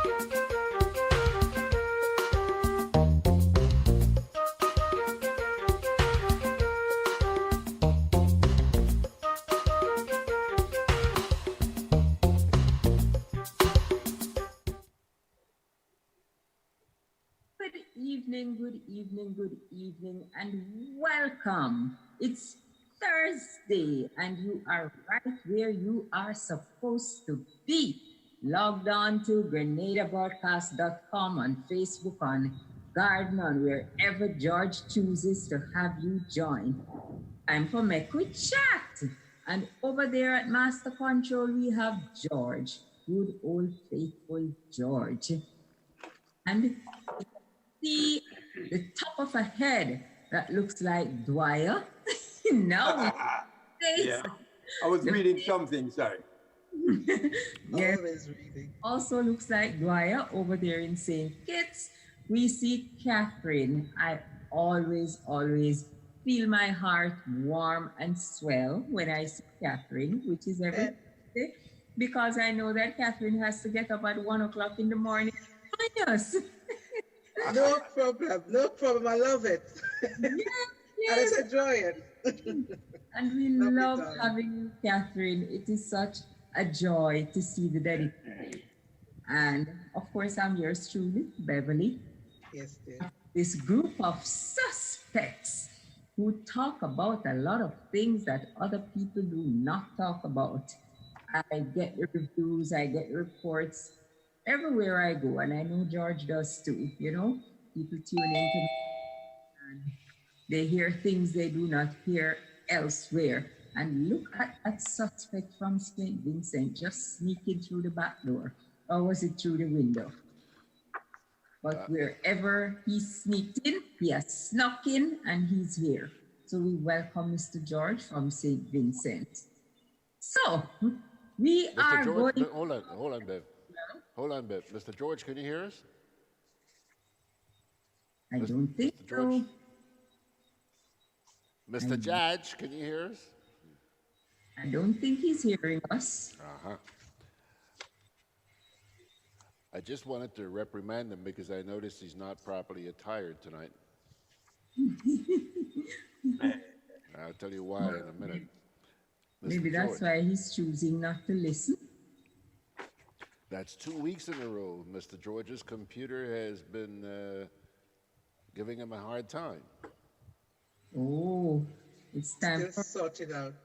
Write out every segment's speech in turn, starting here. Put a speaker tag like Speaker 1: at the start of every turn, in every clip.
Speaker 1: Good evening, and welcome. It's Thursday, and you are right where you are supposed to be. Logged on to GRENADABROADCAST.com on Facebook, on Garden, on wherever George chooses to have you join. Time for Mek We Chat. And over there at Master Control, we have George, good old faithful George. And see the top of a head that looks like Dwyer. No.
Speaker 2: Yeah, I was reading something, sorry.
Speaker 1: Yes. Also looks like Dwyer over there in St. Kitts. We see Catherine. I always feel my heart warm and swell when I see Catherine, which is every day, because I know that Catherine has to get up at 1 o'clock in the morning to join us.
Speaker 3: No problem. I love it. Yes. And it's enjoying.
Speaker 1: And we love having you, Catherine. It is such a joy to see the dedication. And of course, I'm yours truly, Beverley.
Speaker 3: Yes, dear.
Speaker 1: This group of suspects who talk about a lot of things that other people do not talk about. I get the reviews, I get reports everywhere I go, and I know George does too. You know, people tune in to me and they hear things they do not hear elsewhere. And look at that suspect from St. Vincent just sneaking through the back door. Or was it through the window? But wherever he sneaked in, he has snuck in and he's here. So we welcome Mr. George from St. Vincent. So we
Speaker 4: Mr.
Speaker 1: are
Speaker 4: George,
Speaker 1: going...
Speaker 4: Hold on, Bev. Hold on, Bev. Mr. George, can you hear us?
Speaker 1: I don't think
Speaker 4: Mr. George?
Speaker 1: so.
Speaker 4: Mr. Judge, can you hear us?
Speaker 1: I don't think he's hearing us.
Speaker 4: Uh-huh. I just wanted to reprimand him because I noticed he's not properly attired tonight. I'll tell you why in a minute.
Speaker 1: Maybe that's why he's choosing not to listen.
Speaker 4: That's 2 weeks in a row. Mr. George's computer has been giving him a hard time.
Speaker 1: Oh, it's time
Speaker 3: for sort it out.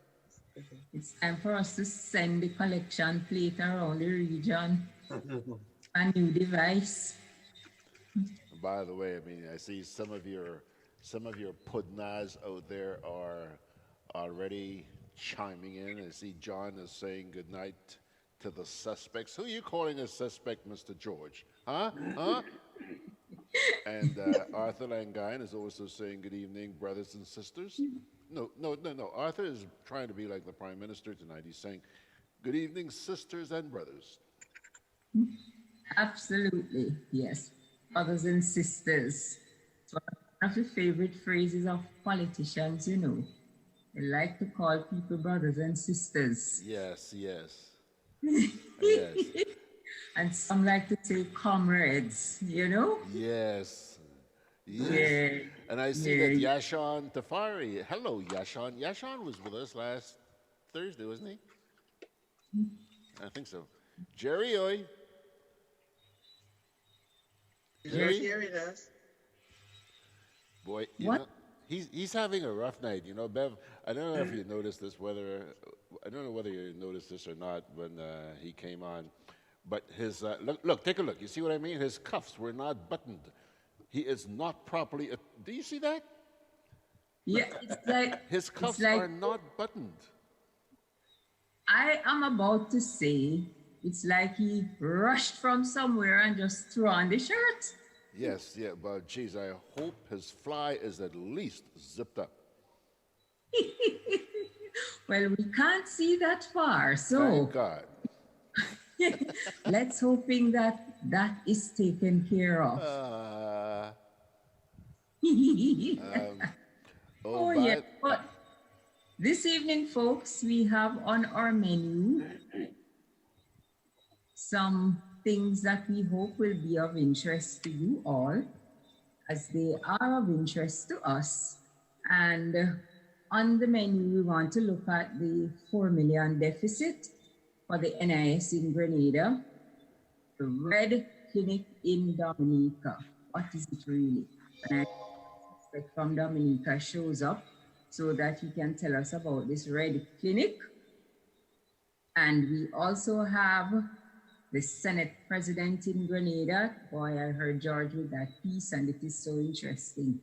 Speaker 1: It's time for us to send the collection plate around the region. A new device.
Speaker 4: By the way, I mean, I see some of your pudnas out there are already chiming in. I see John is saying good night to the suspects. Who are you calling a suspect, Mr. George? Huh? And Arthur Langine is also saying good evening, brothers and sisters. No. Arthur is trying to be like the Prime Minister tonight. He's saying, good evening, sisters and brothers.
Speaker 1: Absolutely, yes. Brothers and sisters. It's one of the favorite phrases of politicians, you know. They like to call people brothers and sisters.
Speaker 4: Yes.
Speaker 1: Yes. And some like to say comrades, you know?
Speaker 4: Yes.
Speaker 1: Yeah.
Speaker 4: And I see that Yashan Tafari. Hello, Yashan. Yashan was with us last Thursday, wasn't he? I think so. Jerry Oy.
Speaker 3: Jerry hearing us.
Speaker 4: Boy, you know, he's having a rough night. You know, Bev, I don't know if you noticed this, I don't know whether you noticed this or not when he came on, but his, look, take a look. You see what I mean? His cuffs were not buttoned. He is not properly, do you see that?
Speaker 1: Yeah, it's like...
Speaker 4: His cuffs are not buttoned.
Speaker 1: I am about to say, it's like he rushed from somewhere and just threw on the shirt.
Speaker 4: Yes, yeah, but geez, I hope his fly is at least zipped up.
Speaker 1: Well, we can't see that far, so...
Speaker 4: Thank God.
Speaker 1: Let's hoping that is taken care of. Yeah, but this evening, folks, we have on our menu some things that we hope will be of interest to you all, as they are of interest to us. And on the menu, we want to look at the 4 million deficit for the NIS in Grenada, the Red Clinic in Dominica. What is it really? And I suspect from Dominica shows up so that he can tell us about this Red Clinic. And we also have the Senate President in Grenada. Boy, I heard George with that piece, and it is so interesting.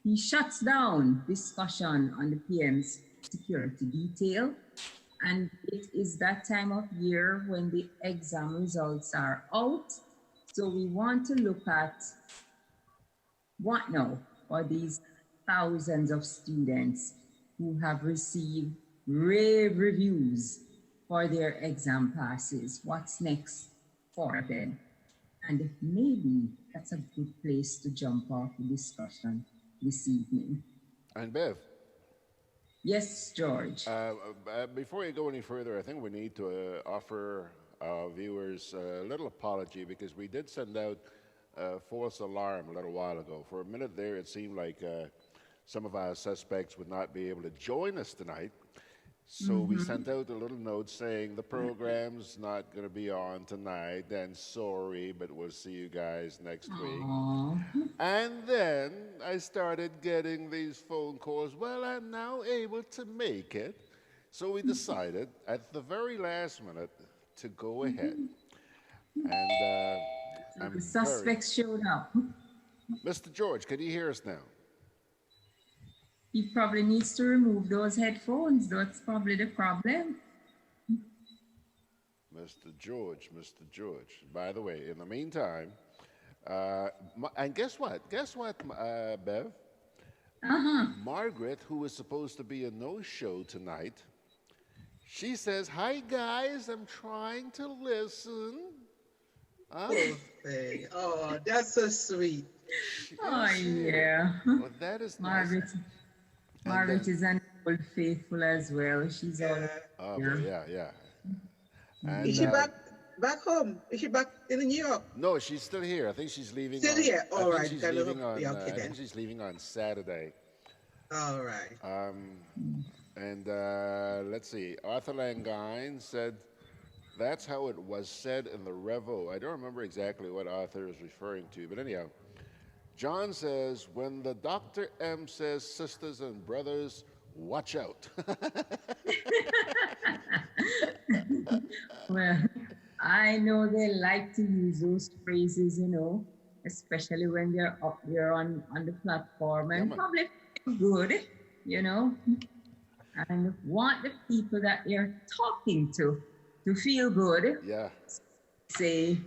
Speaker 1: He shuts down discussion on the PM's security detail. And it is that time of year when the exam results are out. So we want to look at what now for these thousands of students who have received rave reviews for their exam passes. What's next for them? And maybe that's a good place to jump off the discussion this evening.
Speaker 4: And Bev.
Speaker 1: Yes, George.
Speaker 4: Before we go any further, I think we need to offer our viewers a little apology because we did send out a false alarm a little while ago. For a minute there, it seemed like some of our suspects would not be able to join us tonight. So we sent out a little note saying the program's not going to be on tonight, and sorry, but we'll see you guys next week. And then I started getting these phone calls, well, I'm now able to make it. So we decided at the very last minute to go ahead. And
Speaker 1: the suspects showed up.
Speaker 4: Mr. George, can you hear us now?
Speaker 1: He probably needs to remove those headphones. That's probably the problem.
Speaker 4: Mr. George. By the way, in the meantime, and guess what, Bev? Margaret, who was supposed to be a no-show tonight, she says, hi, guys, I'm trying to listen.
Speaker 3: Oh, that's so sweet.
Speaker 1: Oh, yeah.
Speaker 4: Well, that is
Speaker 1: Margaret.
Speaker 4: nice.
Speaker 1: Margaret is an old faithful as well. She's all.
Speaker 4: Oh, yeah. And,
Speaker 3: is she back home? Is she back in New York?
Speaker 4: No, she's still here. I think she's leaving.
Speaker 3: Still here. All right.
Speaker 4: She's leaving on, I think she's leaving on Saturday.
Speaker 3: All right.
Speaker 4: And let's see. Arthur Langine said, that's how it was said in the Revo. I don't remember exactly what Arthur is referring to, but anyhow. John says, when the Dr. M says sisters and brothers, watch out.
Speaker 1: Well, I know they like to use those phrases, especially when they're up there on the platform and probably feel good, and want the people that they're talking to feel good.
Speaker 4: Yeah.
Speaker 1: Say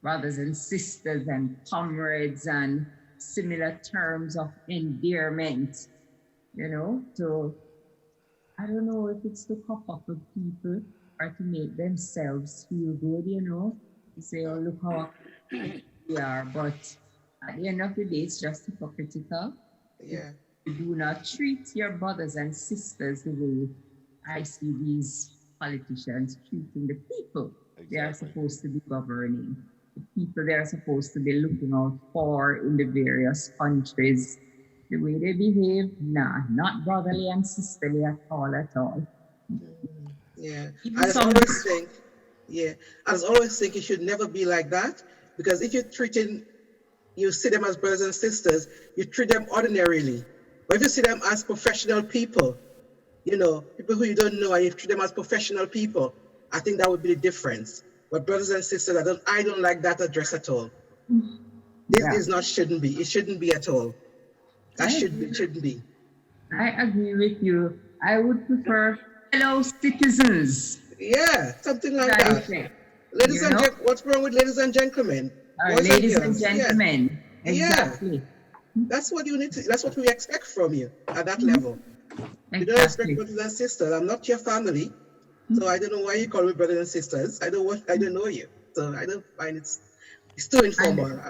Speaker 1: brothers and sisters and comrades and similar terms of endearment, to, I don't know if it's to cup up with people or to make themselves feel good, to say, oh, look how we are. But at the end of the day, it's just hypocritical.
Speaker 3: Yeah.
Speaker 1: You do not treat your brothers and sisters the way I see these politicians treating the people they are supposed to be governing. The people they are supposed to be looking out for in the various countries. The way they behave, not brotherly and sisterly at all.
Speaker 3: Yeah. I always think it should never be like that, because if you see them as brothers and sisters, you treat them ordinarily. But if you see them as professional people, people who you don't know, and you treat them as professional people, I think that would be the difference. But brothers and sisters, I don't like that address at all. Shouldn't be. It shouldn't be at all. Shouldn't be.
Speaker 1: I agree with you. I would prefer fellow citizens.
Speaker 3: Yeah, something like that. Ladies and gentlemen, what's wrong with ladies and gentlemen?
Speaker 1: Ladies and gentlemen. Yeah. Exactly.
Speaker 3: That's what you need to. That's what we expect from you at that level. Exactly. You don't expect brothers and sisters. I'm not your family. So I don't know why you call me brothers and sisters. I don't know you. So I don't find it's too informal.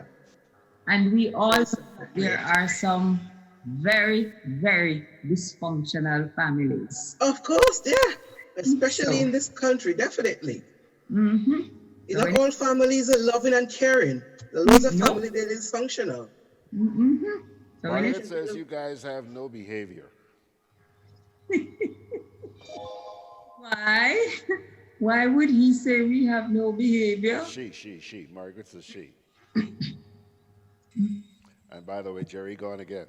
Speaker 1: And we also, there are some very, very dysfunctional families.
Speaker 3: Of course, yeah. Especially in this country, definitely. You know, all families are loving and caring. Those are family that is functional.
Speaker 1: So
Speaker 4: Margaret says you guys have no behavior.
Speaker 1: why? Why would he say we have no behavior?
Speaker 4: She. Margaret says she. And by the way, Jerry gone again.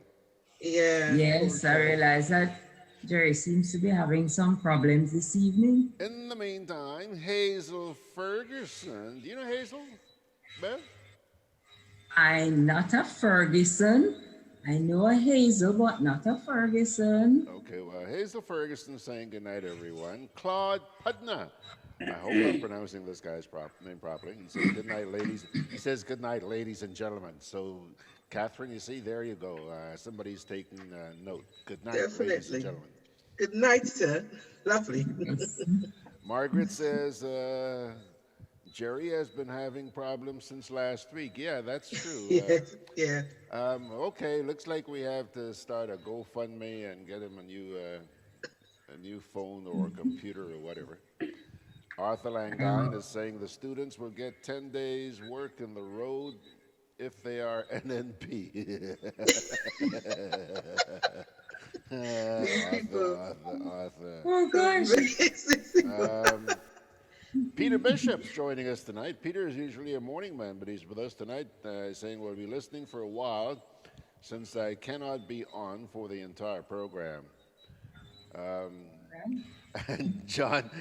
Speaker 3: Yeah.
Speaker 1: Yes, I realize that Jerry seems to be having some problems this evening.
Speaker 4: In the meantime, Hazel Ferguson. Do you know Hazel, Bev?
Speaker 1: I'm not a Ferguson. I know a Hazel, but not a Ferguson.
Speaker 4: Okay, well, Hazel Ferguson saying goodnight, everyone. Claude Putna. I hope I'm pronouncing this guy's name properly. He says goodnight, ladies. He says goodnight, ladies and gentlemen. So, Catherine, you see, there you go. Somebody's taking note. Good night, ladies and gentlemen.
Speaker 3: Good night, sir. Lovely.
Speaker 4: Margaret says, Jerry has been having problems since last week. Yeah, that's true.
Speaker 3: Yeah.
Speaker 4: Okay, looks like we have to start a GoFundMe and get him a new phone or computer or whatever. Arthur Langine is saying the students will get 10 days work in the road if they are NNP. Arthur.
Speaker 1: Oh, gosh.
Speaker 4: Peter Bishop's joining us tonight. Peter is usually a morning man, but he's with us tonight saying we'll be listening for a while since I cannot be on for the entire program. And John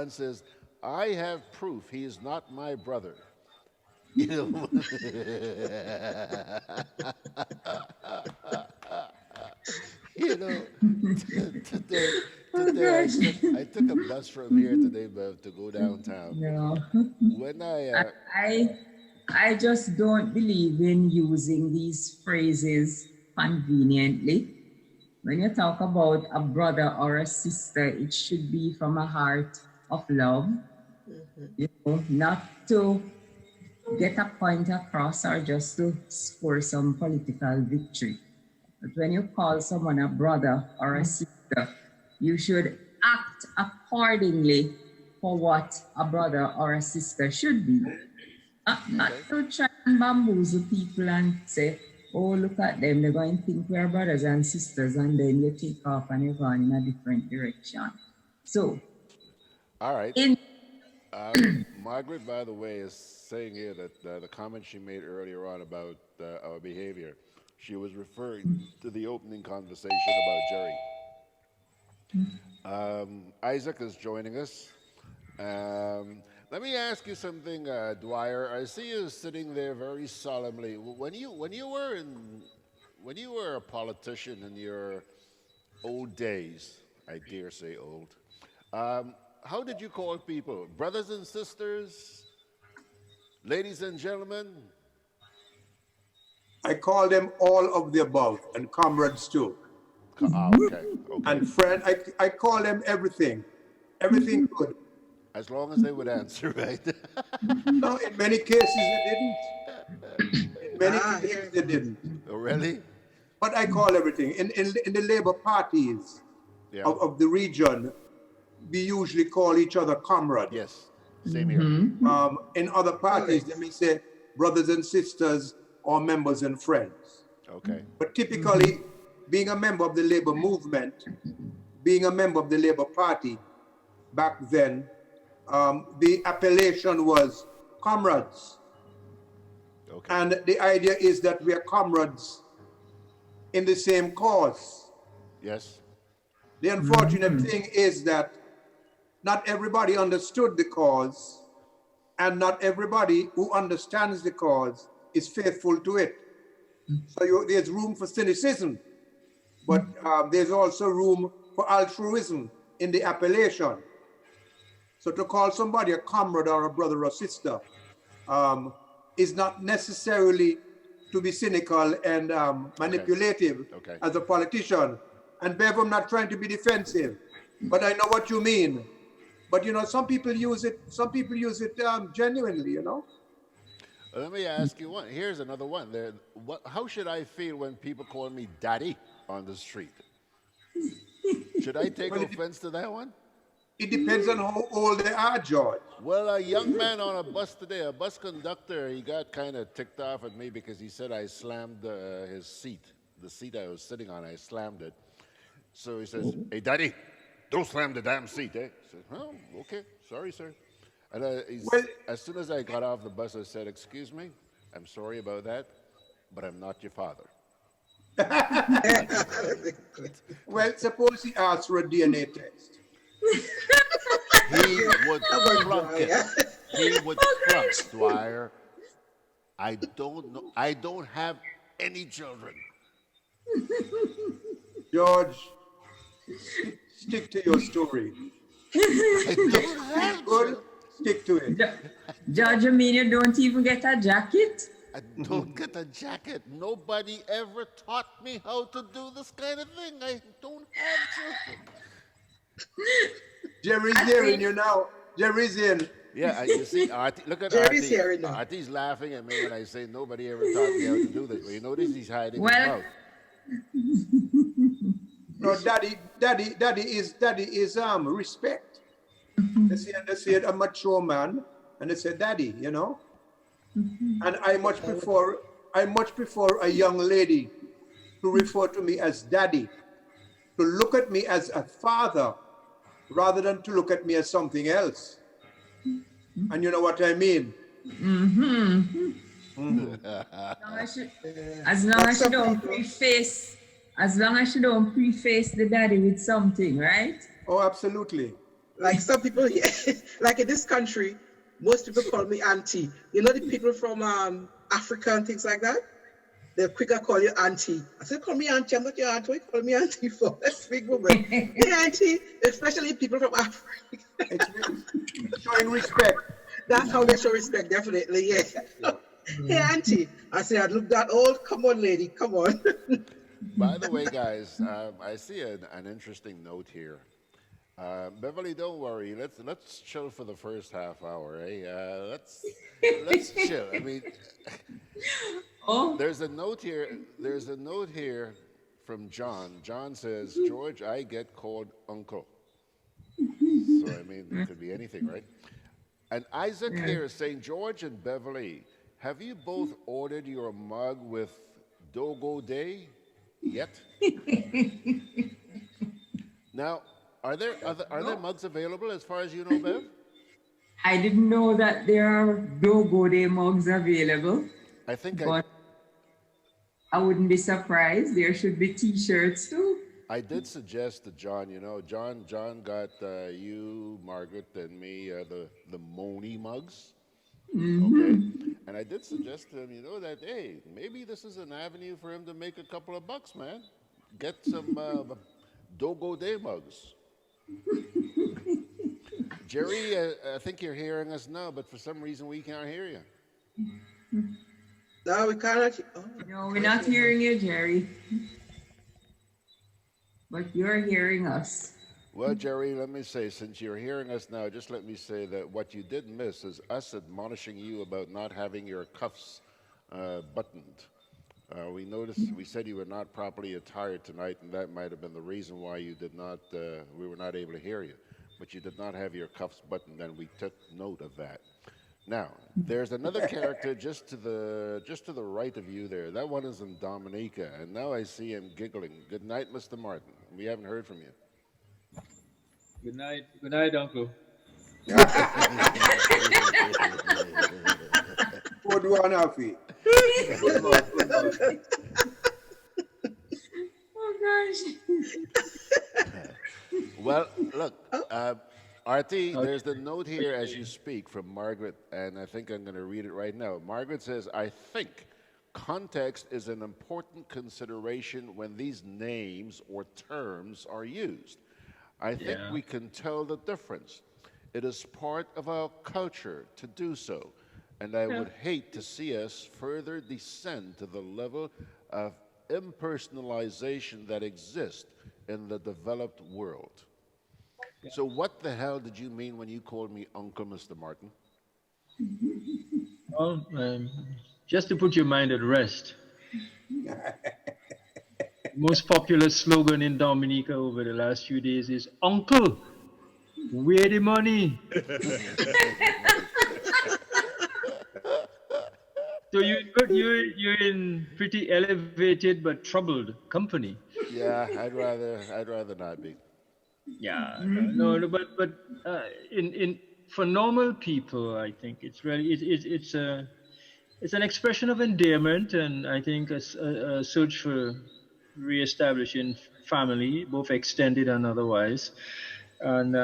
Speaker 4: says, I have proof he is not my brother. You know, today I took a bus from here today, Bev, to go downtown.
Speaker 1: No.
Speaker 4: When
Speaker 1: I just don't believe in using these phrases conveniently. When you talk about a brother or a sister, it should be from a heart of love, you know, not to get a point across or just to score some political victory. But when you call someone a brother or a sister, you should act accordingly for what a brother or a sister should be. Not to try and bamboozle people and say, oh, look at them, they're going to think we're brothers and sisters, and then you take off and you're going in a different direction. So,
Speaker 4: all right. Margaret, by the way, is saying here that the comment she made earlier on about our behavior, she was referring to the opening conversation about Jerry. Isaac is joining us. Let me ask you something, Dwyer. I see you sitting there very solemnly. When you were a politician in your old days, I dare say old, how did you call people? Brothers and sisters? Ladies and gentlemen?
Speaker 2: I call them all of the above, and comrades too.
Speaker 4: Okay.
Speaker 2: And friend, I call them everything. Everything good.
Speaker 4: As long as they would answer, right?
Speaker 2: No, in many cases they didn't. In many cases they didn't.
Speaker 4: Oh, really?
Speaker 2: But I call everything. In the labor parties of the region, we usually call each other comrade.
Speaker 4: Yes, same here.
Speaker 2: In other parties, they may say brothers and sisters or members and friends.
Speaker 4: Okay.
Speaker 2: But typically, being a member of the labor movement, being a member of the Labor Party, back then, the appellation was comrades.
Speaker 4: Okay.
Speaker 2: And the idea is that we are comrades in the same cause.
Speaker 4: Yes.
Speaker 2: The unfortunate thing is that not everybody understood the cause, and not everybody who understands the cause is faithful to it. So there's room for cynicism, but there's also room for altruism in the appellation. So to call somebody a comrade or a brother or sister is not necessarily to be cynical and manipulative as a politician. And Bev, I'm not trying to be defensive, but I know what you mean. But you know, some people use it genuinely, you know.
Speaker 4: Let me ask you one. Here's another one. How should I feel when people call me daddy on the street? Should I take offense to that one?
Speaker 2: It depends on how old they are, George.
Speaker 4: Well, a young man on a bus today, a bus conductor, he got kind of ticked off at me because he said I slammed his seat. The seat I was sitting on, I slammed it. So he says, "Hey, Daddy, don't slam the damn seat, eh?" I said, "Oh, okay. Sorry, sir." And as soon as I got off the bus, I said, "Excuse me, I'm sorry about that, but I'm not your father."
Speaker 2: Well, suppose he asks for a DNA test.
Speaker 4: He would flunk it. He would flunk, Dwyer. I don't know. I don't have any children.
Speaker 2: George, stick to your story.
Speaker 4: I don't have
Speaker 2: Good, stick to it.
Speaker 1: George, you mean you don't even get a jacket?
Speaker 4: I don't get a jacket. Nobody ever taught me how to do this kind of thing. I don't have children.
Speaker 2: Jerry's hearing you now. Jerry's in.
Speaker 4: Yeah, you see, Artie, look at
Speaker 3: Jerry's
Speaker 4: Artie.
Speaker 3: hearing now.
Speaker 4: Artie's laughing at me when I say nobody ever taught me how to do this. But you notice he's hiding his
Speaker 1: Well-
Speaker 4: mouth.
Speaker 2: No, daddy is respect. They say a mature man, and they say daddy, you know. And I much prefer a young lady to refer to me as daddy, to look at me as a father, rather than to look at me as something else. And you know what I mean?
Speaker 1: As long as you don't preface the daddy with something, right?
Speaker 2: Oh, absolutely.
Speaker 3: Like some people, like in this country, most people call me auntie. You know the people from Africa and things like that? They'll quicker call you auntie. I said, call me auntie. I'm not your auntie. What you call me auntie for? That's big woman. Hey, auntie. Especially people from Africa.
Speaker 2: It's showing respect.
Speaker 3: That's how they show respect, definitely, yeah. Hey, auntie. I said, I look that old. Come on, lady. Come on.
Speaker 4: By the way, guys, I see an interesting note here. Beverly, don't worry. Let's chill for the first half hour, eh? Let's chill. I mean, there's a note here. There's a note here from John. John says, "George, I get called uncle." So I mean, it could be anything, right? And Isaac here is saying, "George and Beverly, have you both ordered your mug with Dogo Day yet?" Now, are there mugs available as far as you know, Bev?
Speaker 1: I didn't know that there are Dogo Day mugs available,
Speaker 4: I think
Speaker 1: but I wouldn't be surprised. There should be T-shirts too.
Speaker 4: I did suggest to John, you know, John got you, Margaret, and me the Moni mugs. Okay. And I did suggest to him, you know, that, hey, maybe this is an avenue for him to make a couple of bucks, man. Get some Dogo Day mugs. Jerry, I think you're hearing us now, but for some reason we can't hear you.
Speaker 3: No, we cannot. Oh.
Speaker 1: No, we're not hearing you, Jerry. But you're hearing us.
Speaker 4: Well, Jerry, let me say, since you're hearing us now, just let me say that what you did miss is us admonishing you about not having your cuffs buttoned. We noticed, we said you were not properly attired tonight, and that might have been the reason why you did not, we were not able to hear you. But you did not have your cuffs buttoned, and we took note of that. Now, there's another character just to the right of you there. That one is in Dominica, and now I see him giggling. Good night, Mr. Martin. We haven't heard from you.
Speaker 5: Good night, Uncle.
Speaker 2: Good one, Alfie.
Speaker 1: Oh gosh.
Speaker 4: Well, look, Artie, there's the note here as you speak from Margaret, and I think I'm going to read it right now. Margaret says, "I think context is an important consideration when these names or terms are used. I think we can tell the difference. It is part of our culture to do so, and I would hate to see us further descend to the level of impersonalization that exists in the developed world." So what the hell did you mean when you called me Uncle, Mr. Martin?
Speaker 5: Well, just to put your mind at rest. Most popular slogan in Dominica over the last few days is Uncle. Where the money? So you're in pretty elevated but troubled company.
Speaker 4: Yeah, I'd rather not be.
Speaker 5: Yeah, no, but in for normal people, I think it's really it's an expression of endearment, and I think a search for reestablishing family, both extended and otherwise. And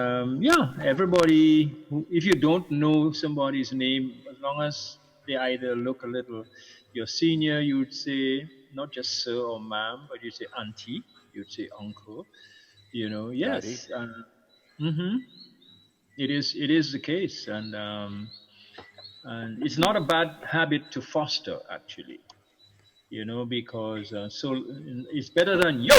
Speaker 5: yeah, everybody, if you don't know somebody's name, as long as they either look a little your senior, you would say not just sir or ma'am, but you'd say auntie, you'd say uncle.
Speaker 4: Daddy.
Speaker 5: Yes, hmm it is the case, and it's not a bad habit to foster actually. Because so it's better than yo.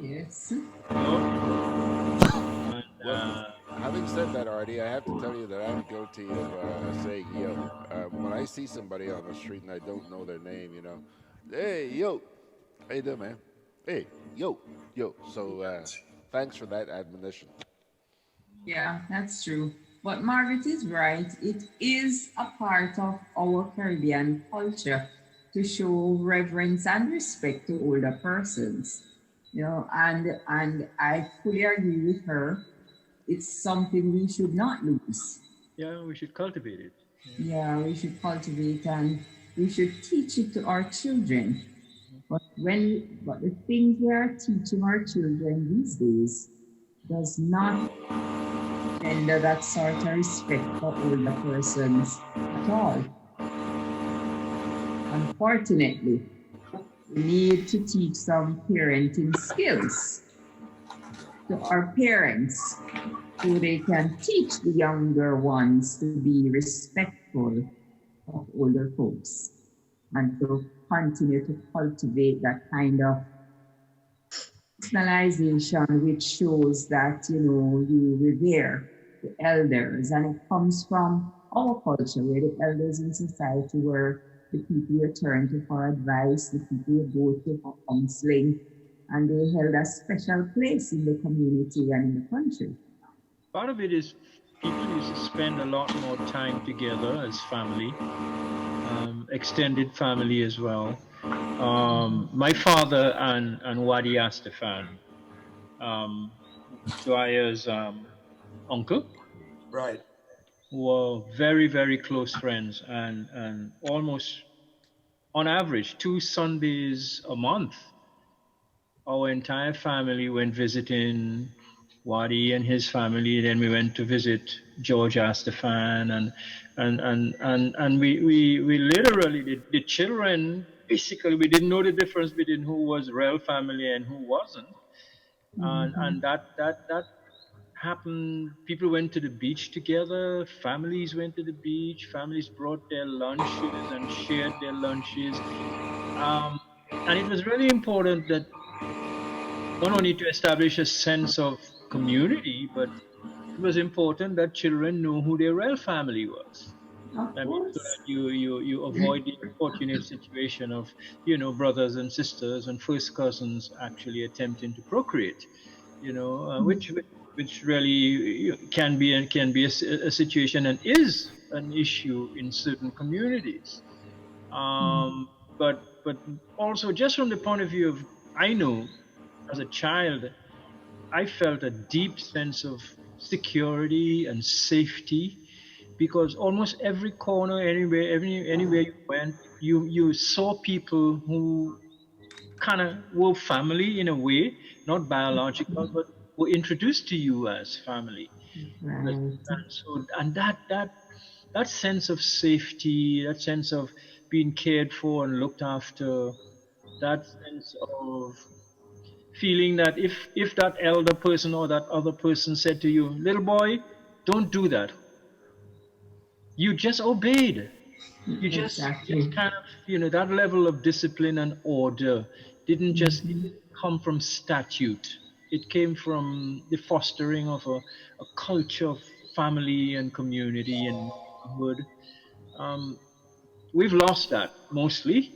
Speaker 1: Yes.
Speaker 5: And,
Speaker 4: Well, having said that, Artie, I have to tell you that I'm guilty of saying yo. When I see somebody on the street and I don't know their name, hey, yo, how you doing, man? Hey, yo, yo. So thanks for that admonition.
Speaker 1: Yeah, that's true. But Margaret is right. It is a part of our Caribbean culture to show reverence and respect to older persons. And I fully agree with her. It's something we should not lose.
Speaker 5: yeah, we should cultivate it.
Speaker 1: Yeah, we should cultivate and we should teach it to our children. But the things we are teaching our children these days does not gender that sort of respect for older persons at all. Unfortunately, we need to teach some parenting skills to our parents so they can teach the younger ones to be respectful of older folks and to continue to cultivate that kind of personalization which shows that you revere the elders, and it comes from our culture where the elders in society were the people you turn to for advice, the people you go to for counseling, and they held a special place in the community and in the country.
Speaker 5: Part of it is people used to spend a lot more time together as family, extended family as well. My father and Wadi Astaphan, Dwyer's uncle,
Speaker 2: Right.
Speaker 5: were very, very close friends, and almost on average 2 Sundays a month, our entire family went visiting Wadi and his family. Then we went to visit George Astaphan, and we literally the children, basically we didn't know the difference between who was real family and who wasn't. And that happened. People went to the beach together, families went to the beach, families brought their lunches and shared their lunches. And it was really important that not only to establish a sense of community, but it was important that children know who their real family was.
Speaker 1: Of
Speaker 5: I mean, so
Speaker 1: course.
Speaker 5: that you avoid the unfortunate situation of brothers and sisters and first cousins actually attempting to procreate, which really can be a situation and is an issue in certain communities. But also just from the point of view of, I know as a child, I felt a deep sense of security and safety, because almost every corner, anywhere you went, you saw people who kind of were family in a way, not biological, but were introduced to you as family.
Speaker 1: Right.
Speaker 5: And that sense of safety, that sense of being cared for and looked after, that sense of feeling that if that elder person or that other person said to you, little boy, don't do that, you just obeyed. You just
Speaker 1: Exactly.
Speaker 5: kind of, that level of discipline and order didn't just come from statute. It came from the fostering of a culture of family and community and neighborhood. We've lost that mostly,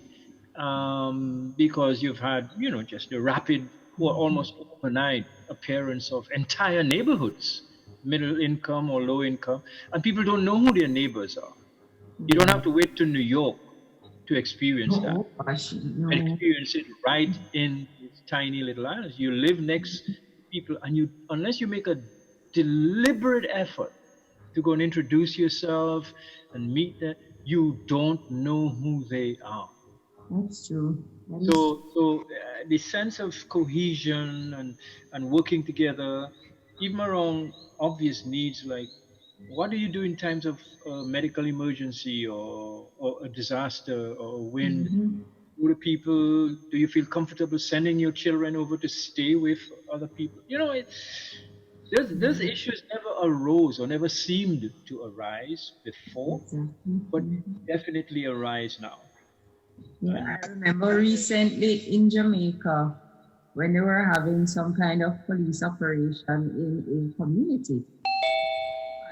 Speaker 5: because you've had, just the rapid or almost overnight appearance of entire neighborhoods, middle income or low income, and people don't know who their neighbors are. You don't have to wait to New York to experience that.
Speaker 1: Oh, gosh,
Speaker 5: You
Speaker 1: no.
Speaker 5: experience it right in these tiny little islands. You live next to people, and you, unless you make a deliberate effort to go and introduce yourself and meet them, you don't know who they are.
Speaker 1: That's true.
Speaker 5: So the sense of cohesion and working together, even around obvious needs like what do you do in times of medical emergency or a disaster or a wind? Who do people, do you feel comfortable sending your children over to stay with other people? You know, those issues never arose or never seemed to arise before, but definitely arise now.
Speaker 1: Yeah, I remember recently in Jamaica when they were having some kind of police operation in a community.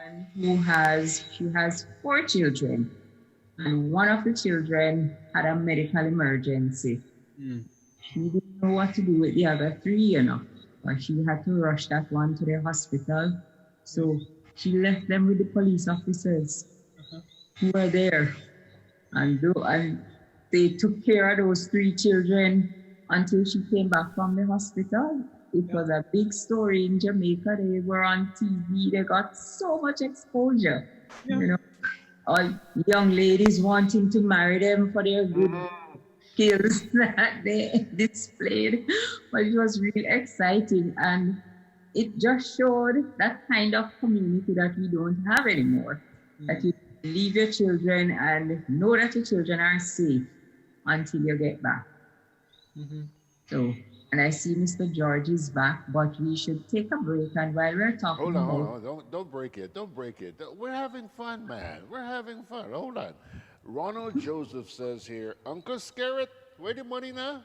Speaker 1: And she has 4 children, and one of the children had a medical emergency. She didn't know what to do with the other 3, you know, but she had to rush that one to the hospital. So she left them with the police officers who were there, and they took care of those 3 children until she came back from the hospital. It was a big story in Jamaica. They were on TV. They got so much exposure. You know, all young ladies wanting to marry them for their good skills that they displayed. But it was really exciting, and it just showed that kind of community that we don't have anymore. That you leave your children and know that your children are safe until you get back. So, and I see Mr. George is back, but we should take a break. And while we're talking,
Speaker 4: hold on, don't break it, don't break it. We're having fun, man. We're having fun. Hold on. Ronald Joseph says here, Uncle Scarrett, where the money now?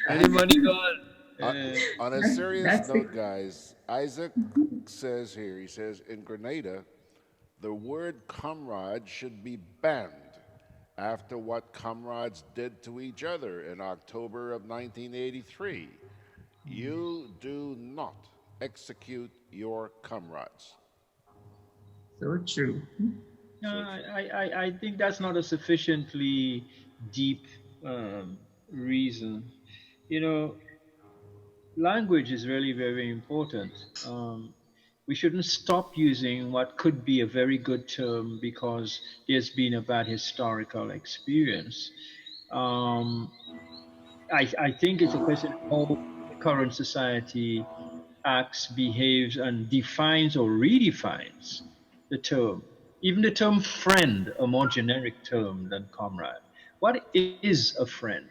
Speaker 5: Any money gone?
Speaker 4: On a serious note, guys, Isaac says here, he says, in Grenada, the word comrade should be banned after what comrades did to each other in October of 1983. You do not execute your comrades.
Speaker 1: So true.
Speaker 5: No, I think that's not a sufficiently deep reason. You know, language is really very important. We shouldn't stop using what could be a very good term because there's been a bad historical experience. I think it's a question of how the current society acts, behaves, and defines or redefines the term. Even the term friend, a more generic term than comrade. What is a friend?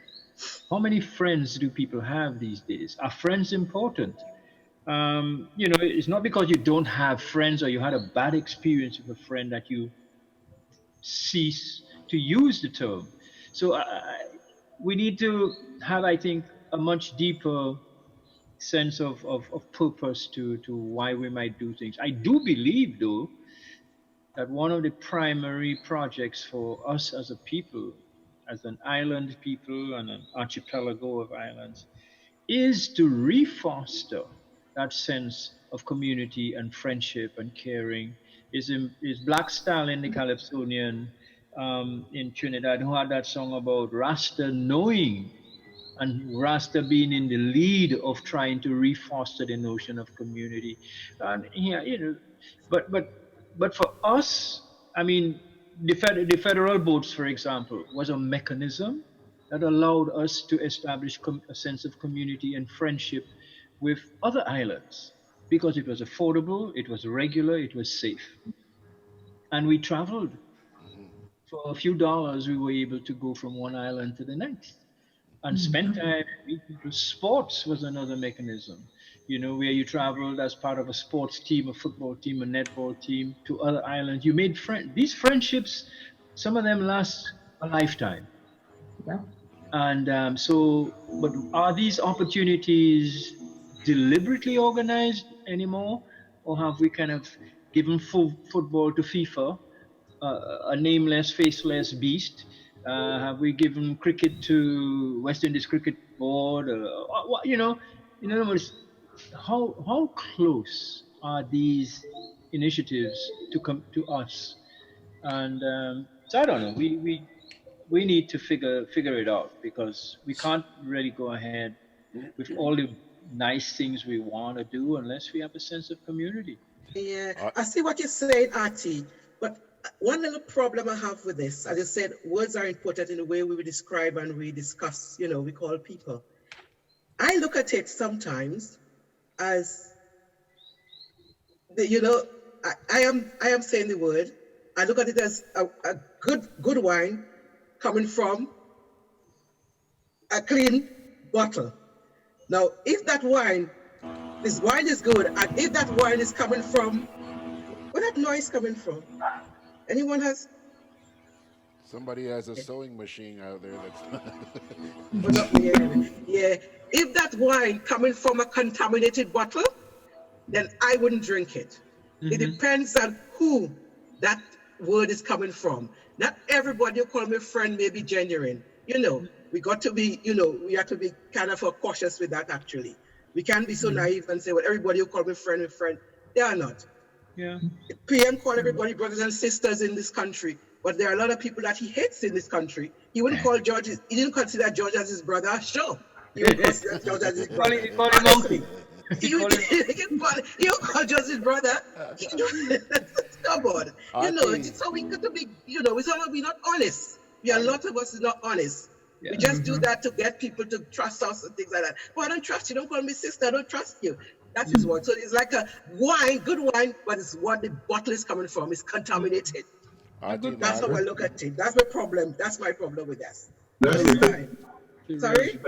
Speaker 5: How many friends do people have these days? Are friends important? You know, it's not because you don't have friends or you had a bad experience with a friend that you cease to use the term. So we need to have, I think, a much deeper sense of purpose to why we might do things. I do believe, though, that one of the primary projects for us as a people, as an island people and an archipelago of islands, is to refoster that sense of community and friendship and caring. Is Black Stalin, the Calypsonian in Trinidad, who had that song about Rasta knowing and Rasta being in the lead of trying to refoster the notion of community. And yeah, you know, but for us, I mean, the federal boats, for example, was a mechanism that allowed us to establish a sense of community and friendship with other islands because it was affordable, it was regular, it was safe. And we traveled. For a few dollars, we were able to go from one island to the next and spend time with people. Sports was another mechanism, you know, where you traveled as part of a sports team, a football team, a netball team to other islands. You made friends. These friendships, some of them last a lifetime.
Speaker 1: Yeah.
Speaker 5: And but are these opportunities deliberately organized anymore? Or have we kind of given full football to FIFA, a nameless, faceless beast, Have we given cricket to West Indies Cricket Board? In other words, how close are these initiatives to come to us? And so I don't know. We need to figure it out, because we can't really go ahead with all the nice things we want to do unless we have a sense of community.
Speaker 3: Yeah, I see what you're saying, Artie. But one little problem I have with this, as I said, words are important in the way we describe and we discuss, we call people. I look at it sometimes as, I am saying the word. I look at it as a good wine coming from a clean bottle. Now, if that wine is good, and if that wine is coming from, where that noise coming from? Anyone has?
Speaker 4: Somebody has a sewing machine out there
Speaker 3: Yeah. If that wine coming from a contaminated bottle, then I wouldn't drink it. Mm-hmm. It depends on who that word is coming from. Not everybody who call me friend may be genuine. We got to be, we have to be kind of cautious with that, actually. We can't be so naive and say, well, everybody who call me friend. They are not.
Speaker 5: Yeah.
Speaker 3: PM call everybody brothers and sisters in this country, but there are a lot of people that he hates in this country. He wouldn't call George, he didn't consider George as his brother, sure. He would consider George as his brother.
Speaker 5: He called him uncle.
Speaker 3: You call George his brother. Come on. So we got to be, we're not honest. A lot of us is not honest. Yeah. We just do that to get people to trust us and things like that. But I don't trust you. Don't call me sister. I don't trust you. That is what. So it's like a wine, good wine, but it's what the bottle is coming from. It's contaminated. That's how I look at it. That's my problem. That's my problem with that. Sorry?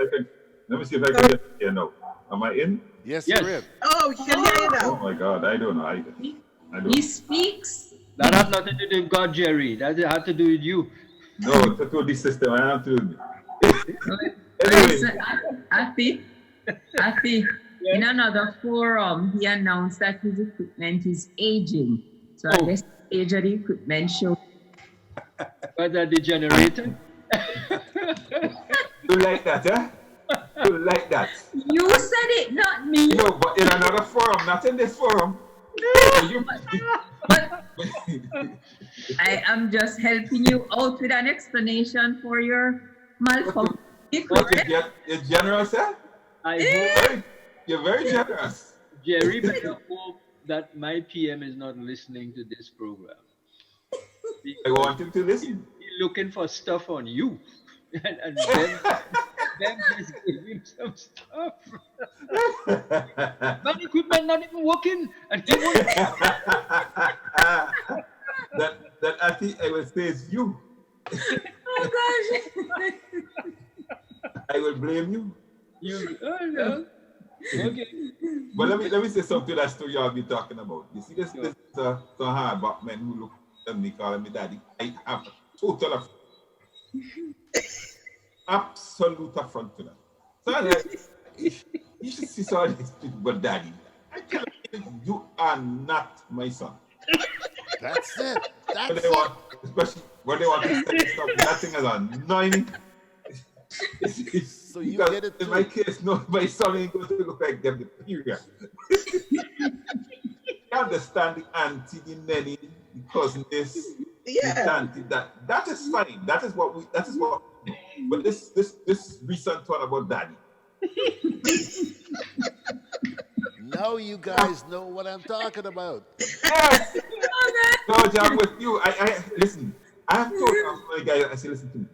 Speaker 6: Let me see if I can get here now. Am I in?
Speaker 4: Yes, you're in.
Speaker 3: Oh, you can hear you now.
Speaker 6: Oh my God, I don't know either.
Speaker 1: He speaks.
Speaker 5: That has nothing to do with God, Jerry. That had to do with you.
Speaker 6: No, to do this system. I have to.
Speaker 1: Anyway. Afi, in another forum, he announced that his equipment is aging. So I guess the age of the equipment shows.
Speaker 5: But the generator?
Speaker 6: You like that, eh? You like that?
Speaker 1: You said it, not me.
Speaker 6: No, but in another forum, not in this forum.
Speaker 1: But I am just helping you out with an explanation for your malfunction.
Speaker 6: You're generous, eh? You're very generous.
Speaker 5: Jerry, but I hope that my PM is not listening to this program.
Speaker 6: I want him to listen.
Speaker 5: He's looking for stuff on you. and then just give him some stuff. But equipment not even working. And he won't.
Speaker 6: that I think I will say is you.
Speaker 1: Oh gosh.
Speaker 6: I will blame you.
Speaker 5: Oh no. Okay.
Speaker 6: But let me say something that's to y'all be talking about. You see this some hard about men who look at me calling me daddy. I have a total absolute affront to them. So I'm like, you should see some of these people, but daddy, I tell you, you are not my son.
Speaker 4: That's it.
Speaker 6: Especially when they want to say stuff, that thing is annoying.
Speaker 4: So you get it
Speaker 6: in my case, no, my son ain't going to look like them, the period. You understand the auntie, the nanny, the cousin, this, the auntie, that is fine. That is what but this recent one about daddy.
Speaker 4: Now you guys know what I'm talking about.
Speaker 6: Yes! George, I'm with you. I listen, I have told my guy, I say, listen to me.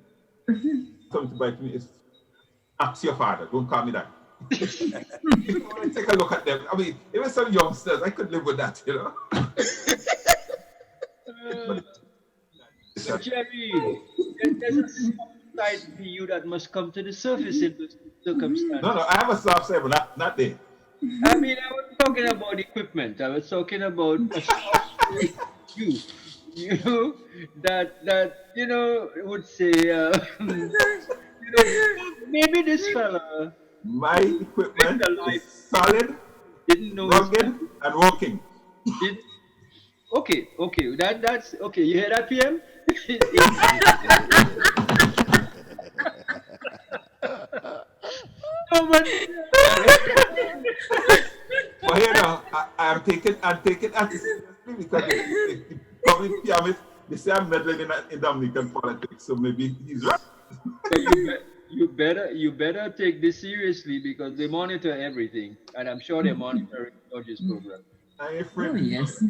Speaker 6: Come to bite me is ask your father, don't call me that. Take a look at them. I mean, even some youngsters, I could live with that, you know.
Speaker 5: So Jerry, there's a soft side to you that must come to the surface in this circumstance.
Speaker 6: No, I have a soft side, but not there.
Speaker 5: I mean, I was talking about equipment. I was talking about a soft you. You know, that would say, maybe this fella.
Speaker 6: My equipment is solid, rugged, and working.
Speaker 5: Okay. That's okay. You hear that, PM? But
Speaker 6: But you know, I'm taking it seriously because the public pyramid, they say I'm meddling in Dominican politics, so maybe he's right.
Speaker 5: But you better take this seriously because they monitor everything, and I'm sure they're monitoring George's program.
Speaker 6: I ain't afraid.
Speaker 1: Oh, yes.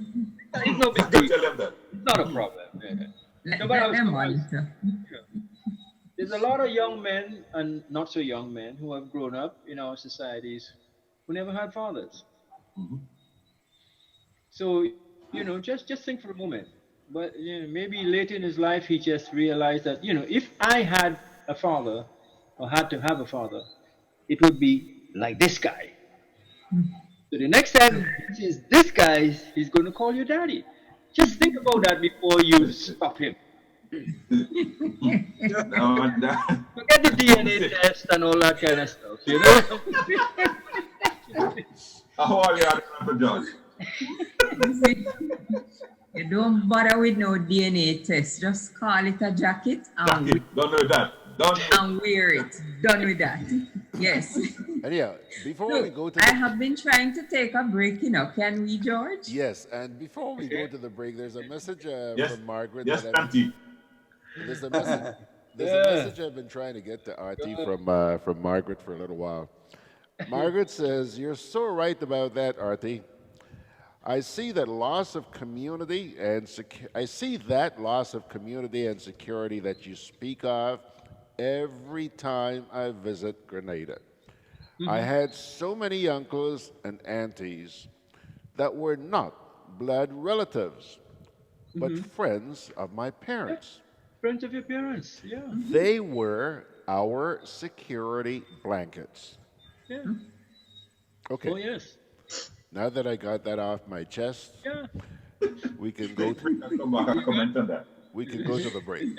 Speaker 5: It's no big
Speaker 6: I can
Speaker 5: deal.
Speaker 6: tell them that.
Speaker 5: It's not a problem.
Speaker 1: Let
Speaker 5: No, but I was
Speaker 1: them
Speaker 5: surprised.
Speaker 1: monitor.
Speaker 5: There's a lot of young men and not so young men who have grown up in our societies who never had fathers. So, just think for a moment. But maybe late in his life, he just realized that, if I had a father or had to have a father, it would be like this guy. So the next time he sees this guy, he's going to call you daddy. Just think about that before you stop him.
Speaker 6: No, that,
Speaker 5: Forget the DNA test and all that kind of stuff,
Speaker 6: how are you, Uncle George?
Speaker 1: You don't bother with no DNA test. Just call it a jacket and,
Speaker 6: Jacket, don't know that.
Speaker 1: and wear it. Done with that. Yes.
Speaker 4: Anyhow, before we
Speaker 1: Look,
Speaker 4: go to
Speaker 1: I
Speaker 4: the,
Speaker 1: have been trying to take a break, Can we, George?
Speaker 4: yes, and before we go to the break, there's a message
Speaker 6: Yes,
Speaker 4: from Margaret.
Speaker 6: yes,
Speaker 4: that
Speaker 6: Auntie.
Speaker 4: there's a message. There's a message I've been trying to get to Artie from Margaret for a little while. Margaret says, "You're so right about that, Artie. I see that loss of community and security that you speak of every time I visit Grenada. I had so many uncles and aunties that were not blood relatives, but friends of my parents.
Speaker 5: Friends of your parents, yeah.
Speaker 4: They were our security blankets."
Speaker 5: Yeah.
Speaker 4: Okay.
Speaker 5: Oh, yes.
Speaker 4: Now that I got that off my chest,
Speaker 5: Yeah.
Speaker 4: we can go to
Speaker 6: Come back and comment on that.
Speaker 4: the break.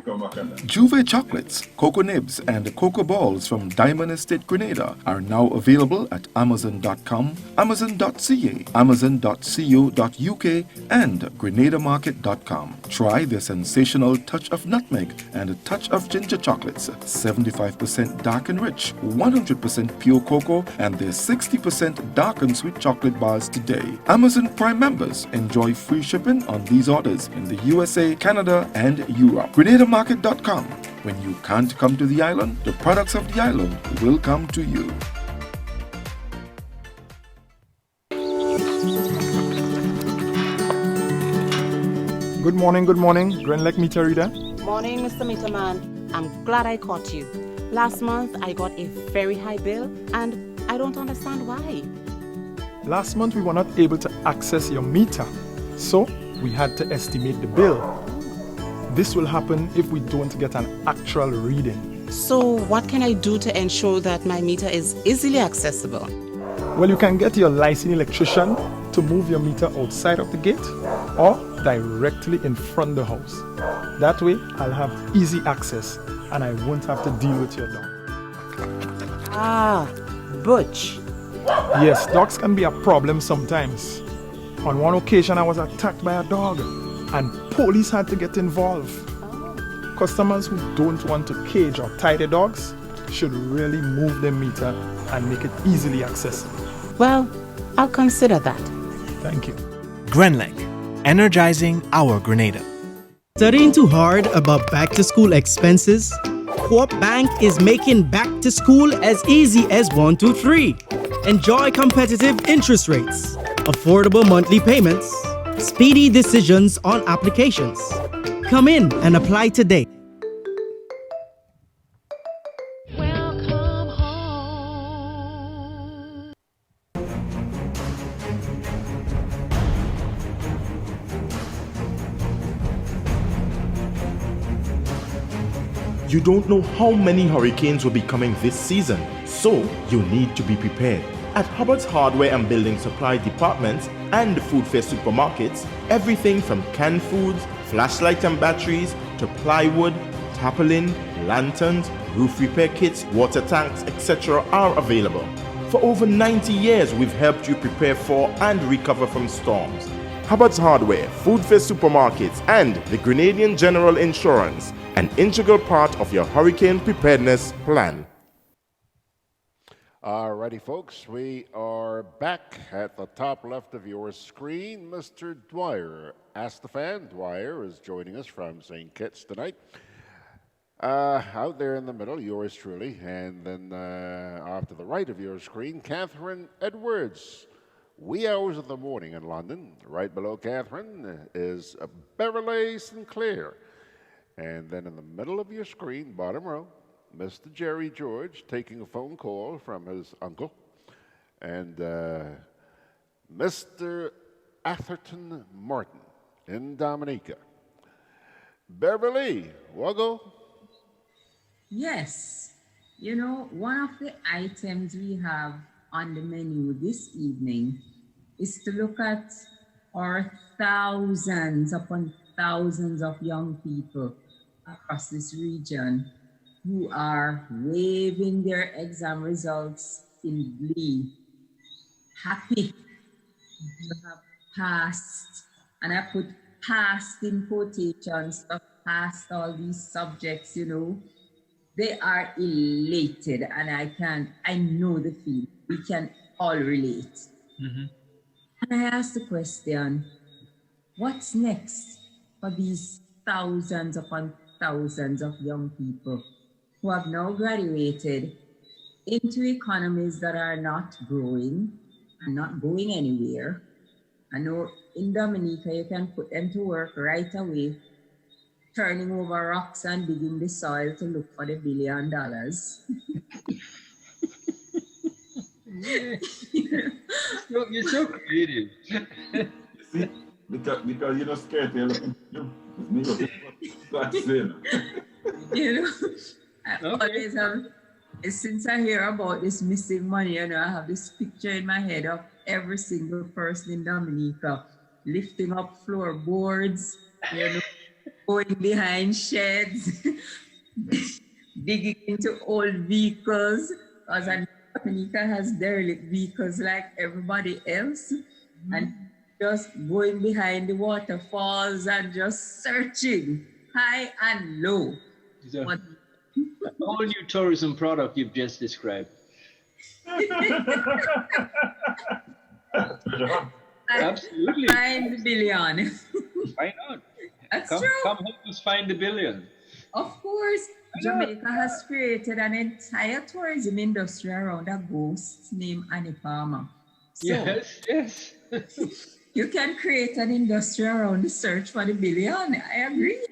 Speaker 6: Come back on that.
Speaker 7: Juve chocolates, cocoa nibs, and cocoa balls from Diamond Estate Grenada are now available at Amazon.com, Amazon.ca, Amazon.co.uk, and GrenadaMarket.com. Try their sensational touch of nutmeg and a touch of ginger chocolates, 75% dark and rich, 100% pure cocoa, and their 60% dark and sweet chocolate bars today. Amazon Prime members enjoy free shipping on these orders in the USA, Canada, and Europe. GrenadaMarket.com. When you can't come to the island, the products of the island will come to you.
Speaker 8: Good morning, Gren Lake Meter Reader.
Speaker 9: Morning, Mr. Meterman. I'm glad I caught you. Last month, I got a very high bill, and I don't understand why.
Speaker 8: Last month we were not able to access your meter, so we had to estimate the bill. This will happen if we don't get an actual reading.
Speaker 9: So, what can I do to ensure that my meter is easily accessible?
Speaker 8: Well, you can get your licensed electrician to move your meter outside of the gate or directly in front of the house. That way, I'll have easy access and I won't have to deal with your dog.
Speaker 9: Ah, Butch.
Speaker 8: Yes, dogs can be a problem sometimes. On one occasion, I was attacked by a dog and police had to get involved. Customers who don't want to cage or tie their dogs should really move their meter and make it easily accessible.
Speaker 9: Well, I'll consider that.
Speaker 8: Thank you.
Speaker 10: GrenLink, energizing our Grenada.
Speaker 11: Studying too hard about back-to-school expenses? Co-op Bank is making back to school as easy as 1, 2, 3. Enjoy competitive interest rates, affordable monthly payments, speedy decisions on applications. Come in and apply today.
Speaker 12: Welcome home.
Speaker 13: You don't know how many hurricanes will be coming this season, so you need to be prepared. At Hubbard's Hardware and Building Supply Departments and Food Fair Supermarkets, everything from canned foods, flashlights and batteries, to plywood, tarpaulin, lanterns, roof repair kits, water tanks, etc. are available. For over 90 years, we've helped you prepare for and recover from storms. Hubbard's Hardware, Food Fair Supermarkets, and the Grenadian General Insurance, an integral part of your hurricane preparedness plan.
Speaker 4: Alrighty, folks, we are back at the top left of your screen. Mr. Dwyer Astaphan. Dwyer is joining us from St. Kitts tonight. Out there in the middle, yours truly, and then off to the right of your screen, Catherine Edwards. Wee hours of the morning in London. Right below Catherine is Beverley Sinclair. And then in the middle of your screen, bottom row, Mr. Jerry George taking a phone call from his uncle. And Mr. Atherton Martin in Dominica. Beverly, Wuggle.
Speaker 1: Yes. You know, one of the items we have on the menu this evening is to look at our thousands upon thousands of young people across this region who are waving their exam results in glee, happy to have passed. And I put passed in quotations, passed all these subjects, you know. They are elated, and I know the feeling. We can all relate. Mm-hmm. And I asked the question, what's next for these thousands upon thousands of young people who have now graduated into economies that are not growing and not going anywhere? I know in Dominica, you can put them to work right away, turning over rocks and digging the soil to look for the $1 billion.
Speaker 5: You're so creative.
Speaker 6: See, because you're not scared, you're looking
Speaker 1: You know, I always have, since I hear about this missing money, you know, I have this picture in my head of every single person in Dominica lifting up floorboards, you know, going behind sheds, digging into old vehicles, because Dominica has derelict vehicles like everybody else, and just going behind the waterfalls and just searching high and low.
Speaker 5: A whole new tourism product you've just described. Absolutely.
Speaker 1: Find the billion.
Speaker 5: Why not?
Speaker 1: That's
Speaker 5: come,
Speaker 1: true.
Speaker 5: Come help us find the billion.
Speaker 1: Of course. Jamaica has created an entire tourism industry around a ghost named Annie Palmer. So,
Speaker 5: yes.
Speaker 1: You can create an industry around the search for the billion. I agree.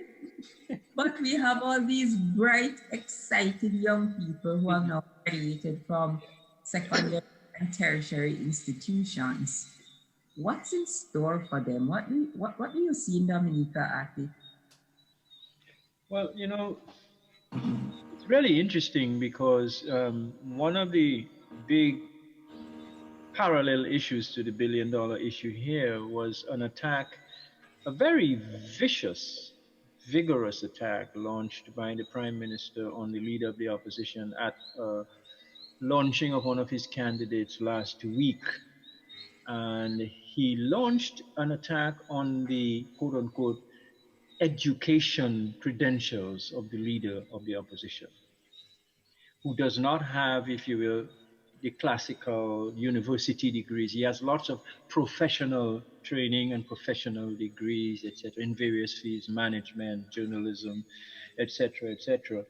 Speaker 1: But we have all these bright, excited young people who have now graduated from secondary and tertiary institutions. What's in store for them? What do you see in Dominica, Aki?
Speaker 5: Well, you know, it's really interesting because one of the big parallel issues to the $1 billion issue here was an attack, a very vicious, vigorous attack launched by the Prime Minister on the leader of the opposition at launching of one of his candidates last week. And he launched an attack on the quote-unquote education credentials of the leader of the opposition, who does not have, if you will, the classical university degrees. He has lots of professional training and professional degrees, etc., in various fields, management, journalism, etc., etc.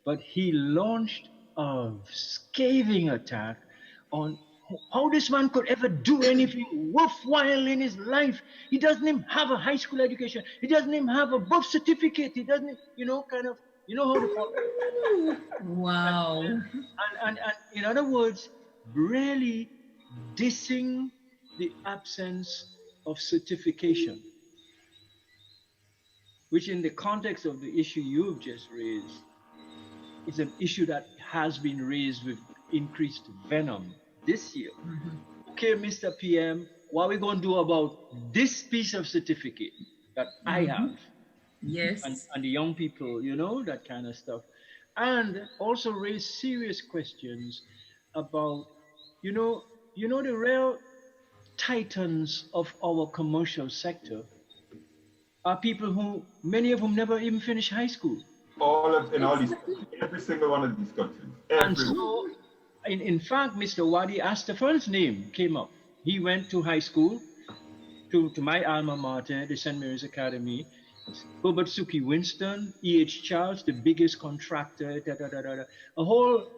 Speaker 5: But he launched a scathing attack on how this man could ever do anything worthwhile in his life. He doesn't even have a high school education. He doesn't even have a birth certificate. He doesn't, you know, how to.
Speaker 1: Wow.
Speaker 5: And in other words, really dissing the absence of certification, which in the context of the issue you've just raised, is an issue that has been raised with increased venom this year. Mm-hmm. Okay, Mr. PM, what are we going to do about this piece of certificate that I have?
Speaker 1: Yes.
Speaker 5: And the young people, you know, that kind of stuff. And also raise serious questions about, you know, the real titans of our commercial sector are people who, many of whom never even finished high school.
Speaker 6: Every single one of these countries.
Speaker 5: And so, in fact, Mr. Wadi Astaphan's name came up. He went to high school, to my alma mater, the St. Mary's Academy. Herbert Suki Winston, E.H. Charles, the biggest contractor, a whole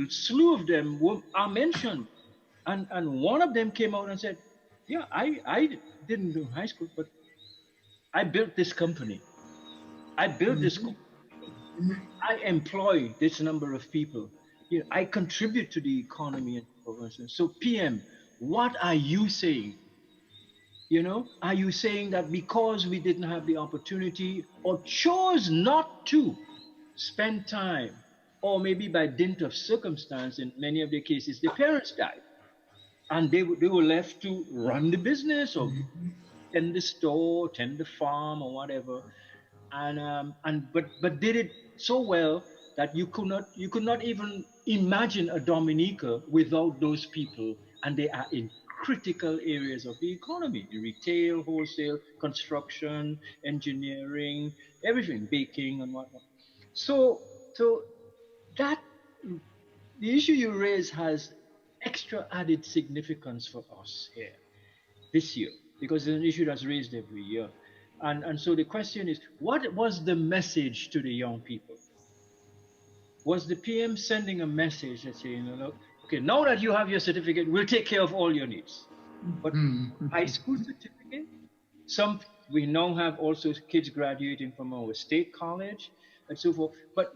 Speaker 5: slew of them are mentioned. And one of them came out and said, yeah, I didn't do high school, but I built this company. I built this company. I employ this number of people. You know, I contribute to the economy and progress. So PM, what are you saying? You know, are you saying that because we didn't have the opportunity or chose not to spend time, or maybe by dint of circumstance, in many of the cases, the parents died, and they were left to run the business or tend the store, tend the farm, or whatever, but did it so well that you could not even imagine a Dominica without those people, and they are in critical areas of the economy: the retail, wholesale, construction, engineering, everything, baking and whatnot. So that the issue you raise has extra added significance for us here this year, because it's an issue that's raised every year. And so the question is, what was the message to the young people? Was the PM sending a message that saying, look, okay, now that you have your certificate, we'll take care of all your needs? But high school certificate, we now have also kids graduating from our state college and so forth. But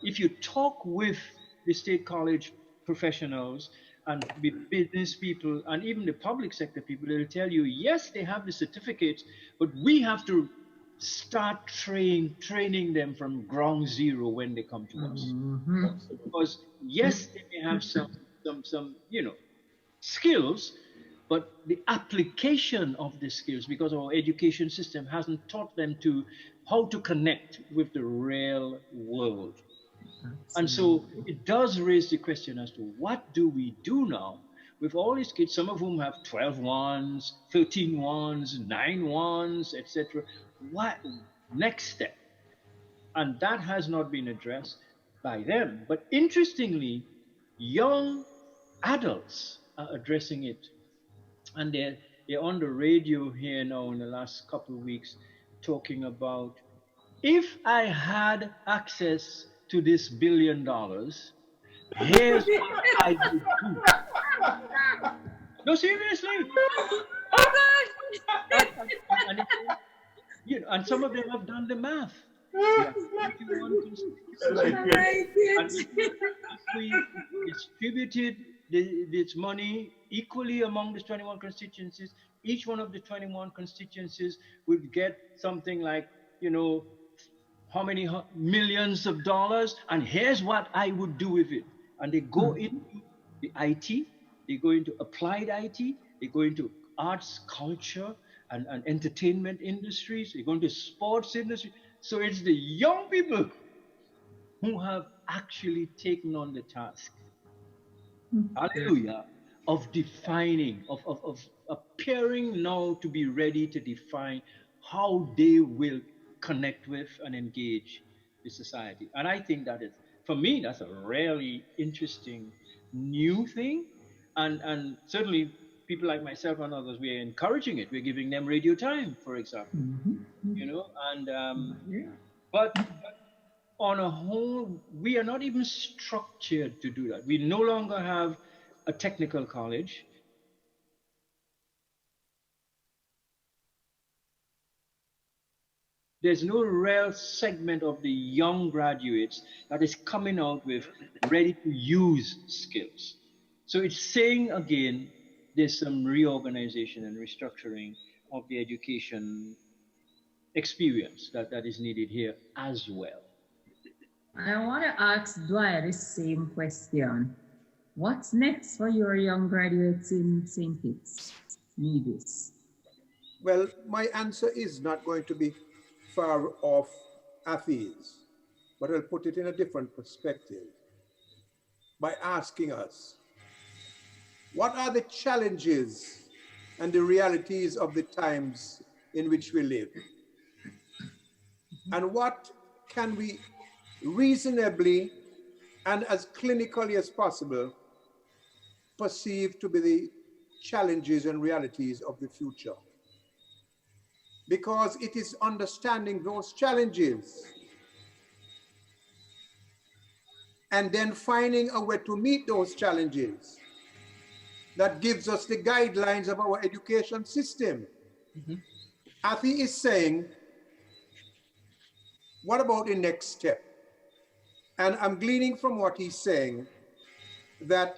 Speaker 5: if you talk with the state college professionals and with business people and even the public sector people, they'll tell you, yes, they have the certificates, but we have to start training them from ground zero when they come to us. Because yes, they may have some skills, but the application of the skills, because our education system hasn't taught them how to connect with the real world. And so it does raise the question as to what do we do now with all these kids, some of whom have 12 ones, 13 ones, 9 ones, etc. What next step? And that has not been addressed by them. But interestingly, young adults are addressing it. And they're on the radio here now in the last couple of weeks talking about, if I had access to this $1 billion, here's what I would do. No, seriously. And some of them have done the math. Yeah. And if we distributed this money equally among the 21 constituencies, each one of the 21 constituencies would get something like, how many millions of dollars, and here's what I would do with it. And they go into the IT, they go into applied IT, they go into arts, culture, and entertainment industries, they go into sports industry. So it's the young people who have actually taken on the task, hallelujah, of defining, of appearing now to be ready to define how they will connect with and engage the society. And I think that is, for me, that's a really interesting new thing. And certainly people like myself and others, we're encouraging it. We're giving them radio time, for example, but on a whole, we are not even structured to do that. We no longer have a technical college. There's no real segment of the young graduates that is coming out with ready-to-use skills. So it's saying again, there's some reorganization and restructuring of the education experience that is needed here as well.
Speaker 1: I want to ask Dwyer the same question. What's next for your young graduates in St. Kitts, Nevis?
Speaker 2: Well, my answer is not going to be far off Afi's, but I'll put it in a different perspective by asking us, what are the challenges and the realities of the times in which we live? And what can we reasonably and as clinically as possible, perceive to be the challenges and realities of the future. Because it is understanding those challenges and then finding a way to meet those challenges that gives us the guidelines of our education system. Afi is saying, what about the next step? And I'm gleaning from what he's saying that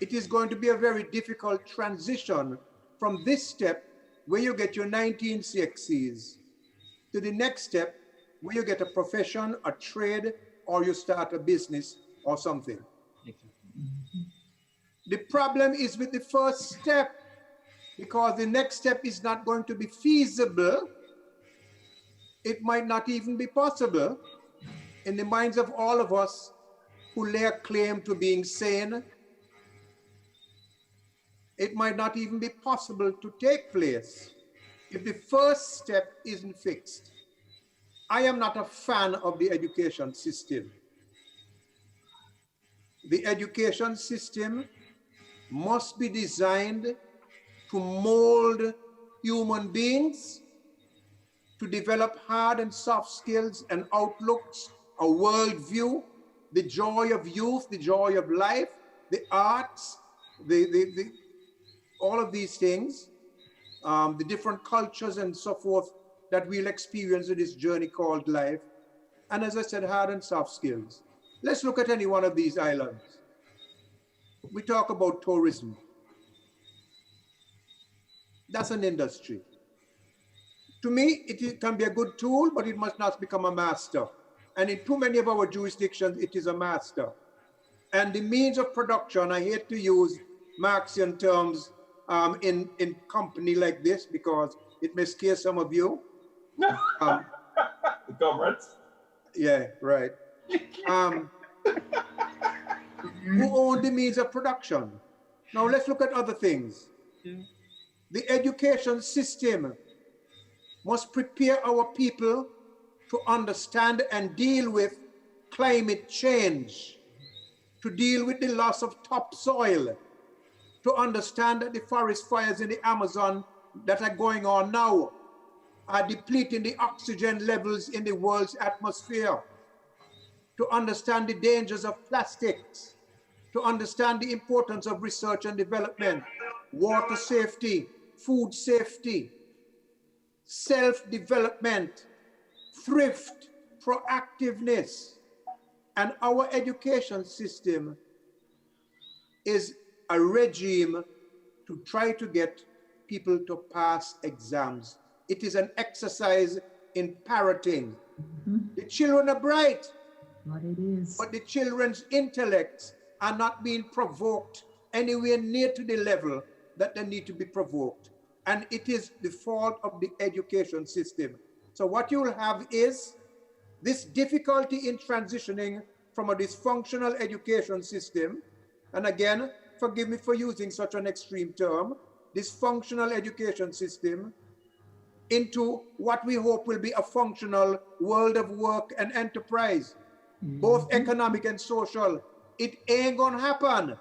Speaker 2: it is going to be a very difficult transition from this step where you get your 19 CXCs to the next step where you get a profession, a trade, or you start a business or something. The problem is with the first step, because the next step is not going to be feasible. It might not even be possible in the minds of all of us who lay a claim to being sane. It might not even be possible to take place if the first step isn't fixed. I am not a fan of the education system. The education system must be designed to mold human beings, to develop hard and soft skills and outlooks, a worldview, the joy of youth, the joy of life, the arts, all of these things, the different cultures and so forth that we'll experience in this journey called life. And as I said, hard and soft skills. Let's look at any one of these islands. We talk about tourism. That's an industry. To me, it can be a good tool, but it must not become a master. And in too many of our jurisdictions, it is a master. And the means of production, I hate to use Marxian terms in company like this because it may scare some of you.
Speaker 6: Comrades?
Speaker 2: Yeah, right. Who own the means of production? Now let's look at other things. The education system must prepare our people to understand and deal with climate change, to deal with the loss of topsoil, to understand that the forest fires in the Amazon that are going on now are depleting the oxygen levels in the world's atmosphere, to understand the dangers of plastics, to understand the importance of research and development, water safety, food safety, self-development, thrift, proactiveness. And our education system is a regime to try to get people to pass exams. It is an exercise in parroting. The children are bright,
Speaker 1: What it is.
Speaker 2: but the children's intellects are not being provoked anywhere near to the level that they need to be provoked. And it is the fault of the education system. So what you will have is this difficulty in transitioning from a dysfunctional education system, and again, forgive me for using such an extreme term, dysfunctional education system, into what we hope will be a functional world of work and enterprise, both economic and social. It ain't gonna happen.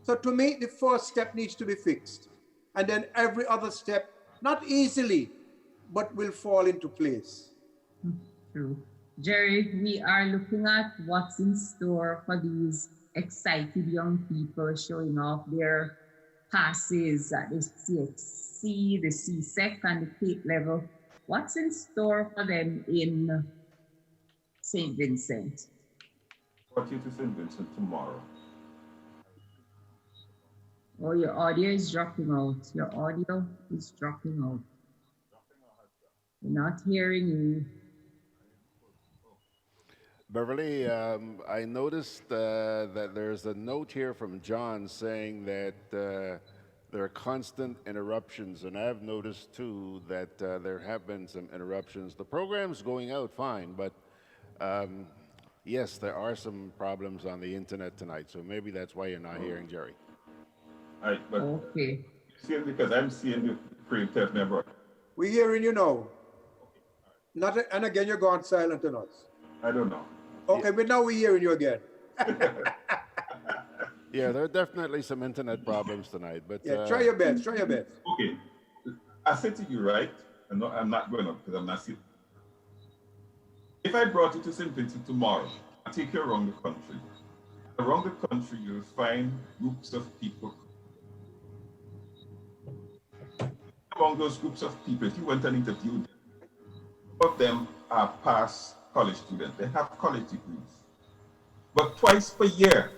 Speaker 2: So to me, the first step needs to be fixed. And then every other step, not easily, but will fall into place.
Speaker 1: True. Jerry, we are looking at what's in store for these excited young people showing off their passes at the CXC, the CSEC, and the Cape level. What's in store for them in St. Vincent?
Speaker 6: Got you to St. Vincent tomorrow.
Speaker 1: Oh, your audio is dropping out. Your audio is dropping out. We're not hearing you.
Speaker 4: Beverly, I noticed that there's a note here from John saying that there are constant interruptions, and I've noticed too that there have been some interruptions. The program's going out fine, but yes, there are some problems on the internet tonight, so maybe that's why you're not hearing Jerry.
Speaker 6: All right, but
Speaker 1: Okay.
Speaker 6: see, because I'm seeing the free test member.
Speaker 2: We're hearing you now. Not, and again, you're gone silent on us.
Speaker 6: I don't know.
Speaker 2: Okay, but now we're hearing you again.
Speaker 4: Yeah, there are definitely some internet problems tonight, but
Speaker 2: Yeah, try your best. Try your best.
Speaker 6: Okay, I said to you, right? I'm not going up because I'm not sitting. If I brought you to St. Vincent tomorrow, I'll take you around the country. Around the country, you'll find groups of people. Among those groups of people, if you went and interviewed them, some of them are past college students. They have college degrees. But twice per year,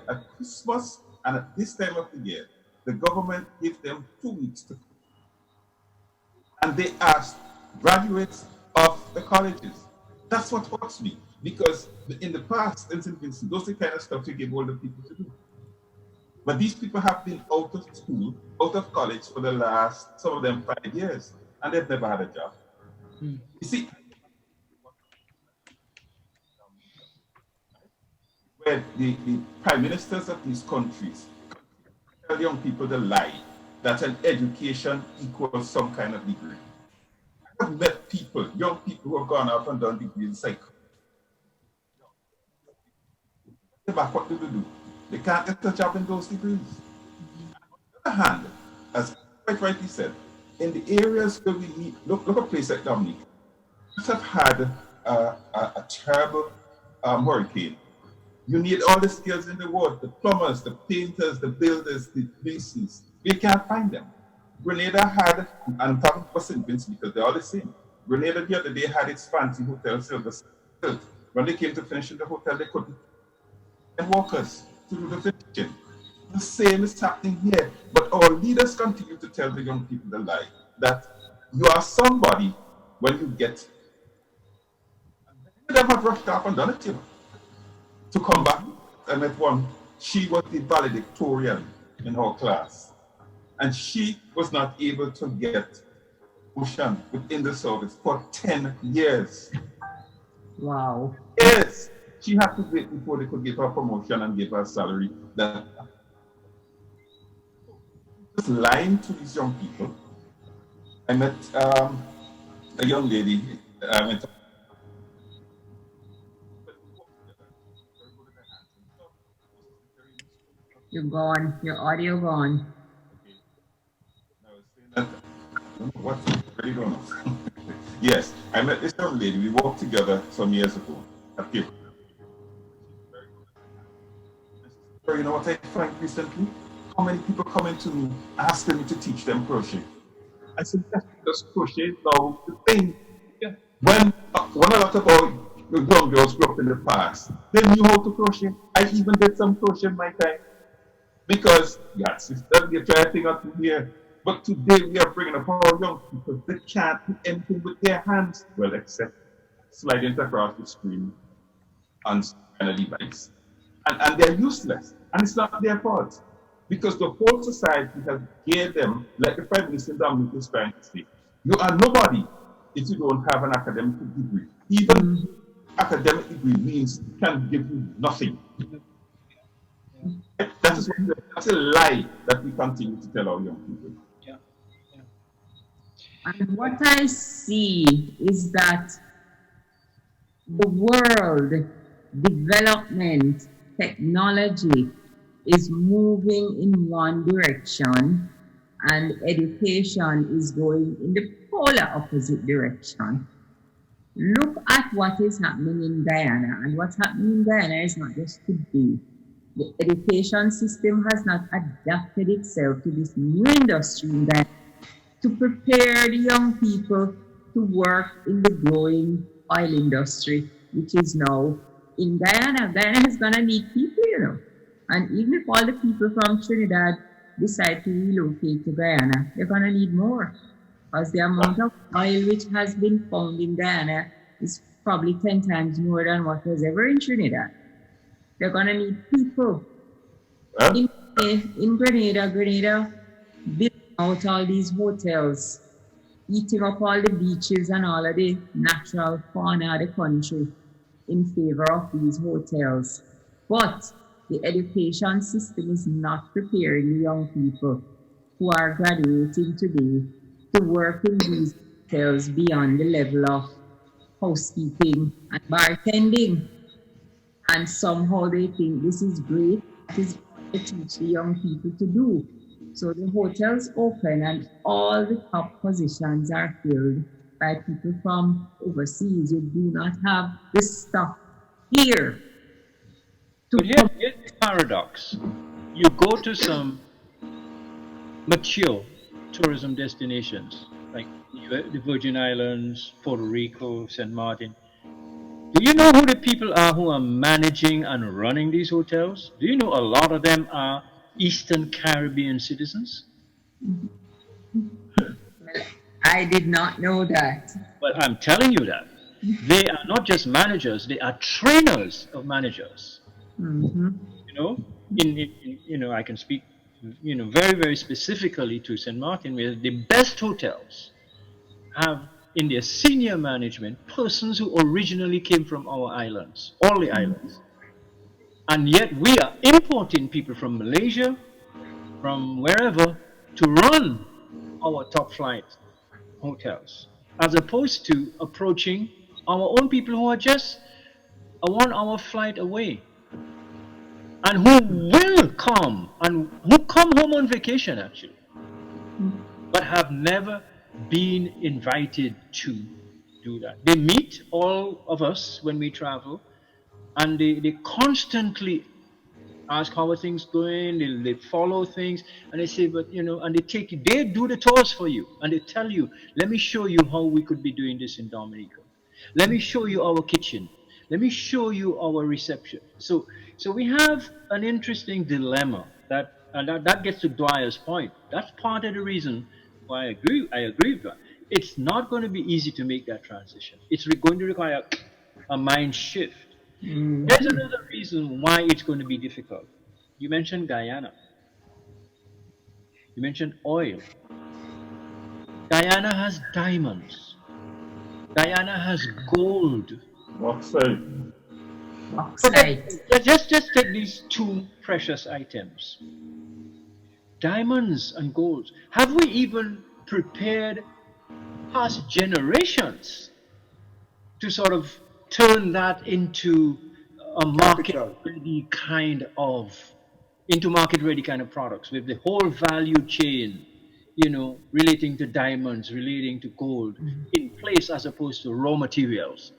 Speaker 6: at Christmas and at this time of the year, the government gives them 2 weeks to, and they ask graduates of the colleges. That's what hurts me, because in the past, in St. Vincent, those are the kind of stuff you give older people to do. But these people have been out of school, out of college for the last, some of them 5 years, and they've never had a job. You see, where the prime ministers of these countries tell young people the lie that an education equals some kind of degree. I've met people, young people who have gone out and done degrees in psychology. What do? They can't get a job in those degrees. On the other hand, as quite rightly said, in the areas where we need, look at a place like Dominica. We have had a terrible hurricane. You need all the skills in the world, the plumbers, the painters, the builders, the masons. We can't find them. Grenada had, and I'm talking about St. Vincent because they're all the same. Grenada the other day had its fancy hotel silver. When they came to finish in the hotel, they couldn't get workers to do the finishing. The same is happening here. But our leaders continue to tell the young people the lie that you are somebody when you get. They have rushed off and done it, to come back. I met one, she was the valedictorian in her class, and she was not able to get promotion within the service for 10 years.
Speaker 1: Wow.
Speaker 6: Yes, she had to wait before they could give her promotion and give her a salary. That just lying to these young people. I met a young lady.
Speaker 1: You're gone. Your audio gone.
Speaker 6: What? Really don't know. Yes, I met this young lady. We worked together some years ago at Cape. You know what I find recently? How many people coming to me asking me to teach them crochet? I said, that's because crochet is now the thing. Yeah. When a lot of our young girls grew up in the past, they knew how to crochet. I even did some crochet in my time. Because, yes, it's definitely a try thing up here. But today we are bringing up our young people. They can't do anything with their hands. Well, except sliding across the screen on a device. And they're useless. And it's not their fault. Because the whole society has geared them, like the Prime Minister Dominica is trying to say, you are nobody if you don't have an academic degree. Even academic degree means it can give you nothing. That's a lie that we continue to tell our young people.
Speaker 5: Yeah.
Speaker 1: And what I see is that the world, development, technology is moving in one direction, and education is going in the polar opposite direction. Look at what is happening in Guyana, and what's happening in Guyana is not just today. The education system has not adapted itself to this new industry in Guyana to prepare the young people to work in the growing oil industry, which is now in Guyana. Guyana is going to need people, you know. And even if all the people from Trinidad decide to relocate to Guyana, they're going to need more. Because the amount of oil which has been found in Guyana is probably 10 times more than what was ever in Trinidad. They're going to need people. In Grenada building out all these hotels, eating up all the beaches and all of the natural fauna of the country in favor of these hotels. But the education system is not preparing the young people who are graduating today to work in these hotels beyond the level of housekeeping and bartending. And somehow they think this is great. That is what they teach the young people to do. So the hotels open and all the top positions are filled by people from overseas. You do not have this stuff here.
Speaker 5: But here's the paradox. You go to some mature tourism destinations like the Virgin Islands, Puerto Rico, St. Martin. Do you know who the people are who are managing and running these hotels? Do you know a lot of them are Eastern Caribbean citizens?
Speaker 1: I did not know that.
Speaker 5: But I'm telling you that. They are not just managers, they are trainers of managers.
Speaker 1: Mm-hmm.
Speaker 5: You know, you know, I can speak, you know, very, very specifically to St. Martin, where the best hotels have in their senior management persons who originally came from our islands, all the islands. And yet we are importing people from Malaysia, from wherever, to run our top flight hotels, as opposed to approaching our own people who are just a 1 hour flight away, and who will come, and who come home on vacation actually, but have never been invited to do that. They meet all of us when we travel, and they constantly ask how are things going, they follow things, and they say, but you know, and they do the tours for you, and they tell you, let me show you how we could be doing this in Dominica. Let me show you our kitchen. Let me show you our reception. So we have an interesting dilemma that gets to Dwyer's point. That's part of the reason why I agree with Dwyer. It's not going to be easy to make that transition. It's going to require a mind shift. There's another reason why it's going to be difficult. You mentioned Guyana. You mentioned oil. Guyana has diamonds. Guyana has gold.
Speaker 6: Bauxite.
Speaker 5: Just take these two precious items. Diamonds and gold. Have we even prepared past generations to sort of turn that into a market-ready kind of products with the whole value chain, you know, relating to diamonds, relating to gold in place, as opposed to raw materials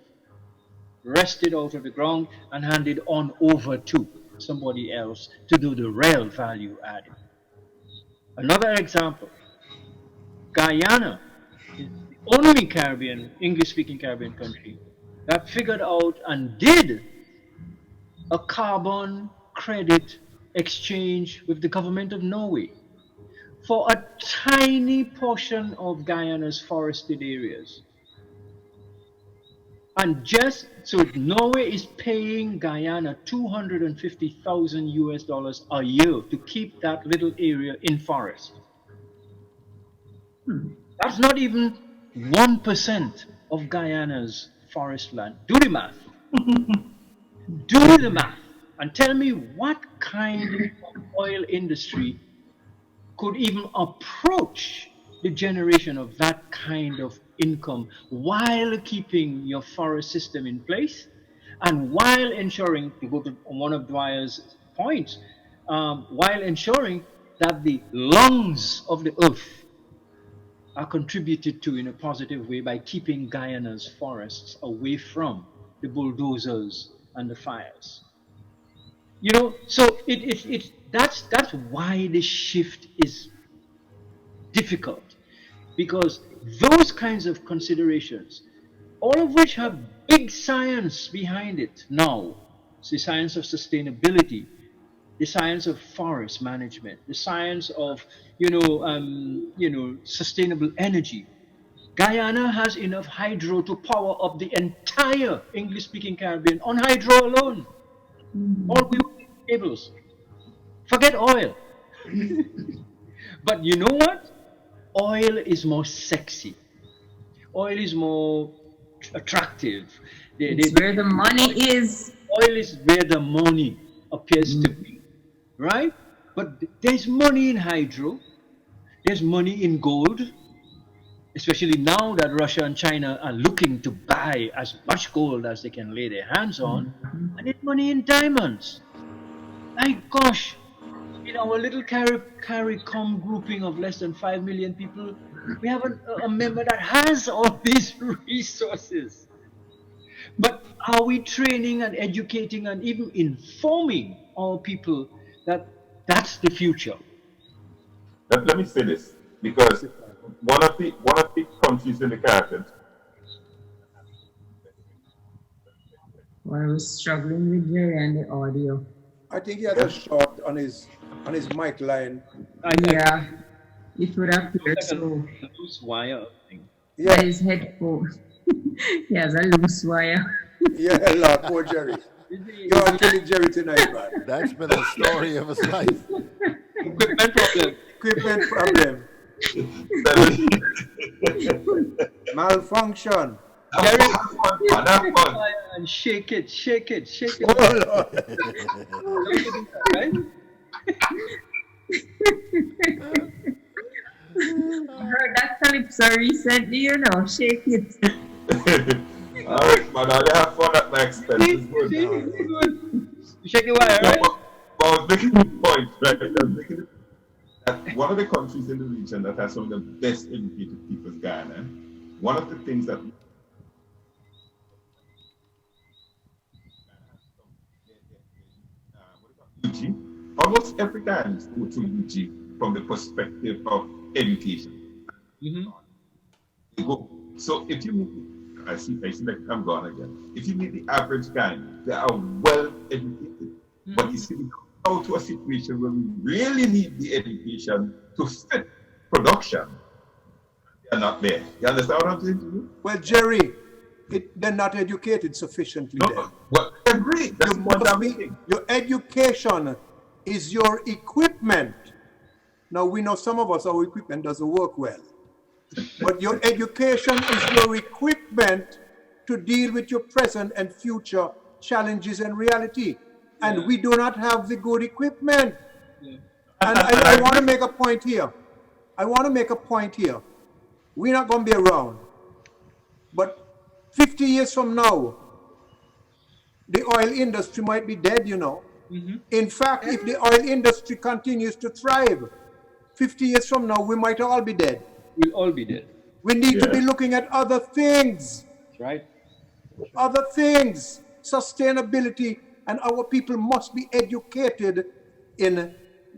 Speaker 5: wrested out of the ground and handed on over to somebody else to do the real value added. Another example, Guyana is the only English-speaking Caribbean country that figured out and did a carbon credit exchange with the government of Norway for a tiny portion of Guyana's forested areas. And just so Norway is paying Guyana $250,000 a year to keep that little area in forest. That's not even 1% of Guyana's forest land. Do the math. Do the math and tell me what kind of oil industry could even approach the generation of that kind of income while keeping your forest system in place and while ensuring, to go to one of Dwyer's points, while ensuring that the lungs of the earth are contributed to in a positive way by keeping Guyana's forests away from the bulldozers and the fires. You know, so that's why the shift is difficult, because those kinds of considerations, all of which have big science behind it now, it's the science of sustainability, the science of forest management, the science of sustainable energy. Guyana has enough hydro to power up the entire English-speaking Caribbean on hydro alone. All we need cables. Forget oil. But you know what? Oil is more sexy. Oil is more attractive.
Speaker 1: It's where the money is.
Speaker 5: Oil is where the money appears to be, right? But there's money in hydro. There's money in gold. especially now that Russia and China are looking to buy as much gold as they can lay their hands on, and it's money in diamonds. My gosh, in our little CARICOM grouping of less than 5 million people, we have a member that has all these resources. But are we training and educating and even informing our people that that's the future?
Speaker 6: Let me say this, because one of the countries in the Caribbean.
Speaker 1: Well, I was struggling with Jerry and the audio.
Speaker 2: I think he has a short on his mic line.
Speaker 1: Yeah, it would appear so.
Speaker 5: Loose wire thing.
Speaker 1: Yeah, his headphone. He has a loose wire.
Speaker 2: Yeah, Lord, poor Jerry. You're killing Jerry tonight, man.
Speaker 4: That's been the story of his life.
Speaker 5: Equipment problem.
Speaker 2: Equipment problem. Malfunction.
Speaker 5: Jerry, and shake it.
Speaker 2: Oh,
Speaker 5: right?
Speaker 1: I heard that calypso recently, you know, shake it.
Speaker 6: All right, man, I'll have fun at my expense. It's good.
Speaker 5: You shake the wire, right?
Speaker 6: But I was making the point, right? I was making it, that one of the countries in the region that has some of the best educated people is Ghana. One of the things that UG, almost every time go to UG from the perspective of education.
Speaker 5: Mm-hmm.
Speaker 6: You go. So if you meet, I see like I'm gone again. If you meet the average guy, they are well educated. Mm-hmm. But you see, we come out to a situation where we really need the education to fit production. They are not there. You understand what I'm saying to you?
Speaker 2: well, Jerry, they're not educated sufficiently.
Speaker 6: No, well, I agree. That's what I'm meaning.
Speaker 2: Your education is your equipment. Now, we know some of us, our equipment doesn't work well. But your education is your equipment to deal with your present and future challenges and reality. And we do not have the good equipment. And I want to make a point here. We're not going to be around. But 50 years from now, the oil industry might be dead, you know. Mm-hmm. In fact, if the oil industry continues to thrive, 50 years from now, we might all be dead.
Speaker 5: We'll all be dead.
Speaker 2: We need to be looking at other things.
Speaker 5: That's right.
Speaker 2: Other things. Sustainability, and our people must be educated in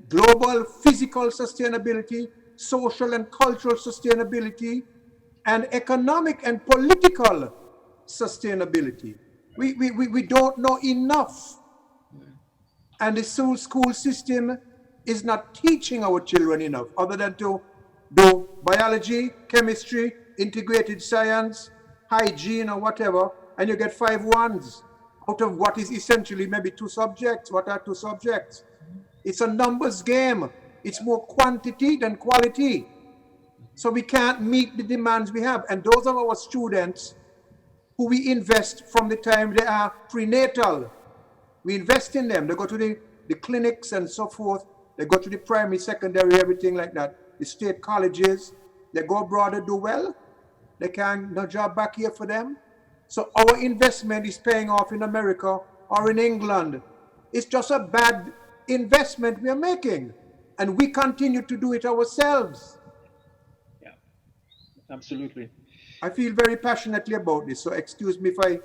Speaker 2: global physical sustainability, social and cultural sustainability, and economic and political sustainability. We don't know enough. And the school system is not teaching our children enough, other than to do biology, chemistry, integrated science, hygiene, or whatever, and you get 5 1s out of what is essentially maybe 2 subjects. What are 2 subjects? It's a numbers game. It's more quantity than quality. So we can't meet the demands we have. And those are our students who we invest from the time they are prenatal. We invest in them. They go to the clinics and so forth. They go to the primary, secondary, everything like that. The state colleges. They go abroad and do well. They can no job back here for them. So our investment is paying off in America or in England. It's just a bad investment we are making. And we continue to do it ourselves.
Speaker 5: Yeah, absolutely.
Speaker 2: I feel very passionately about this, so excuse me if I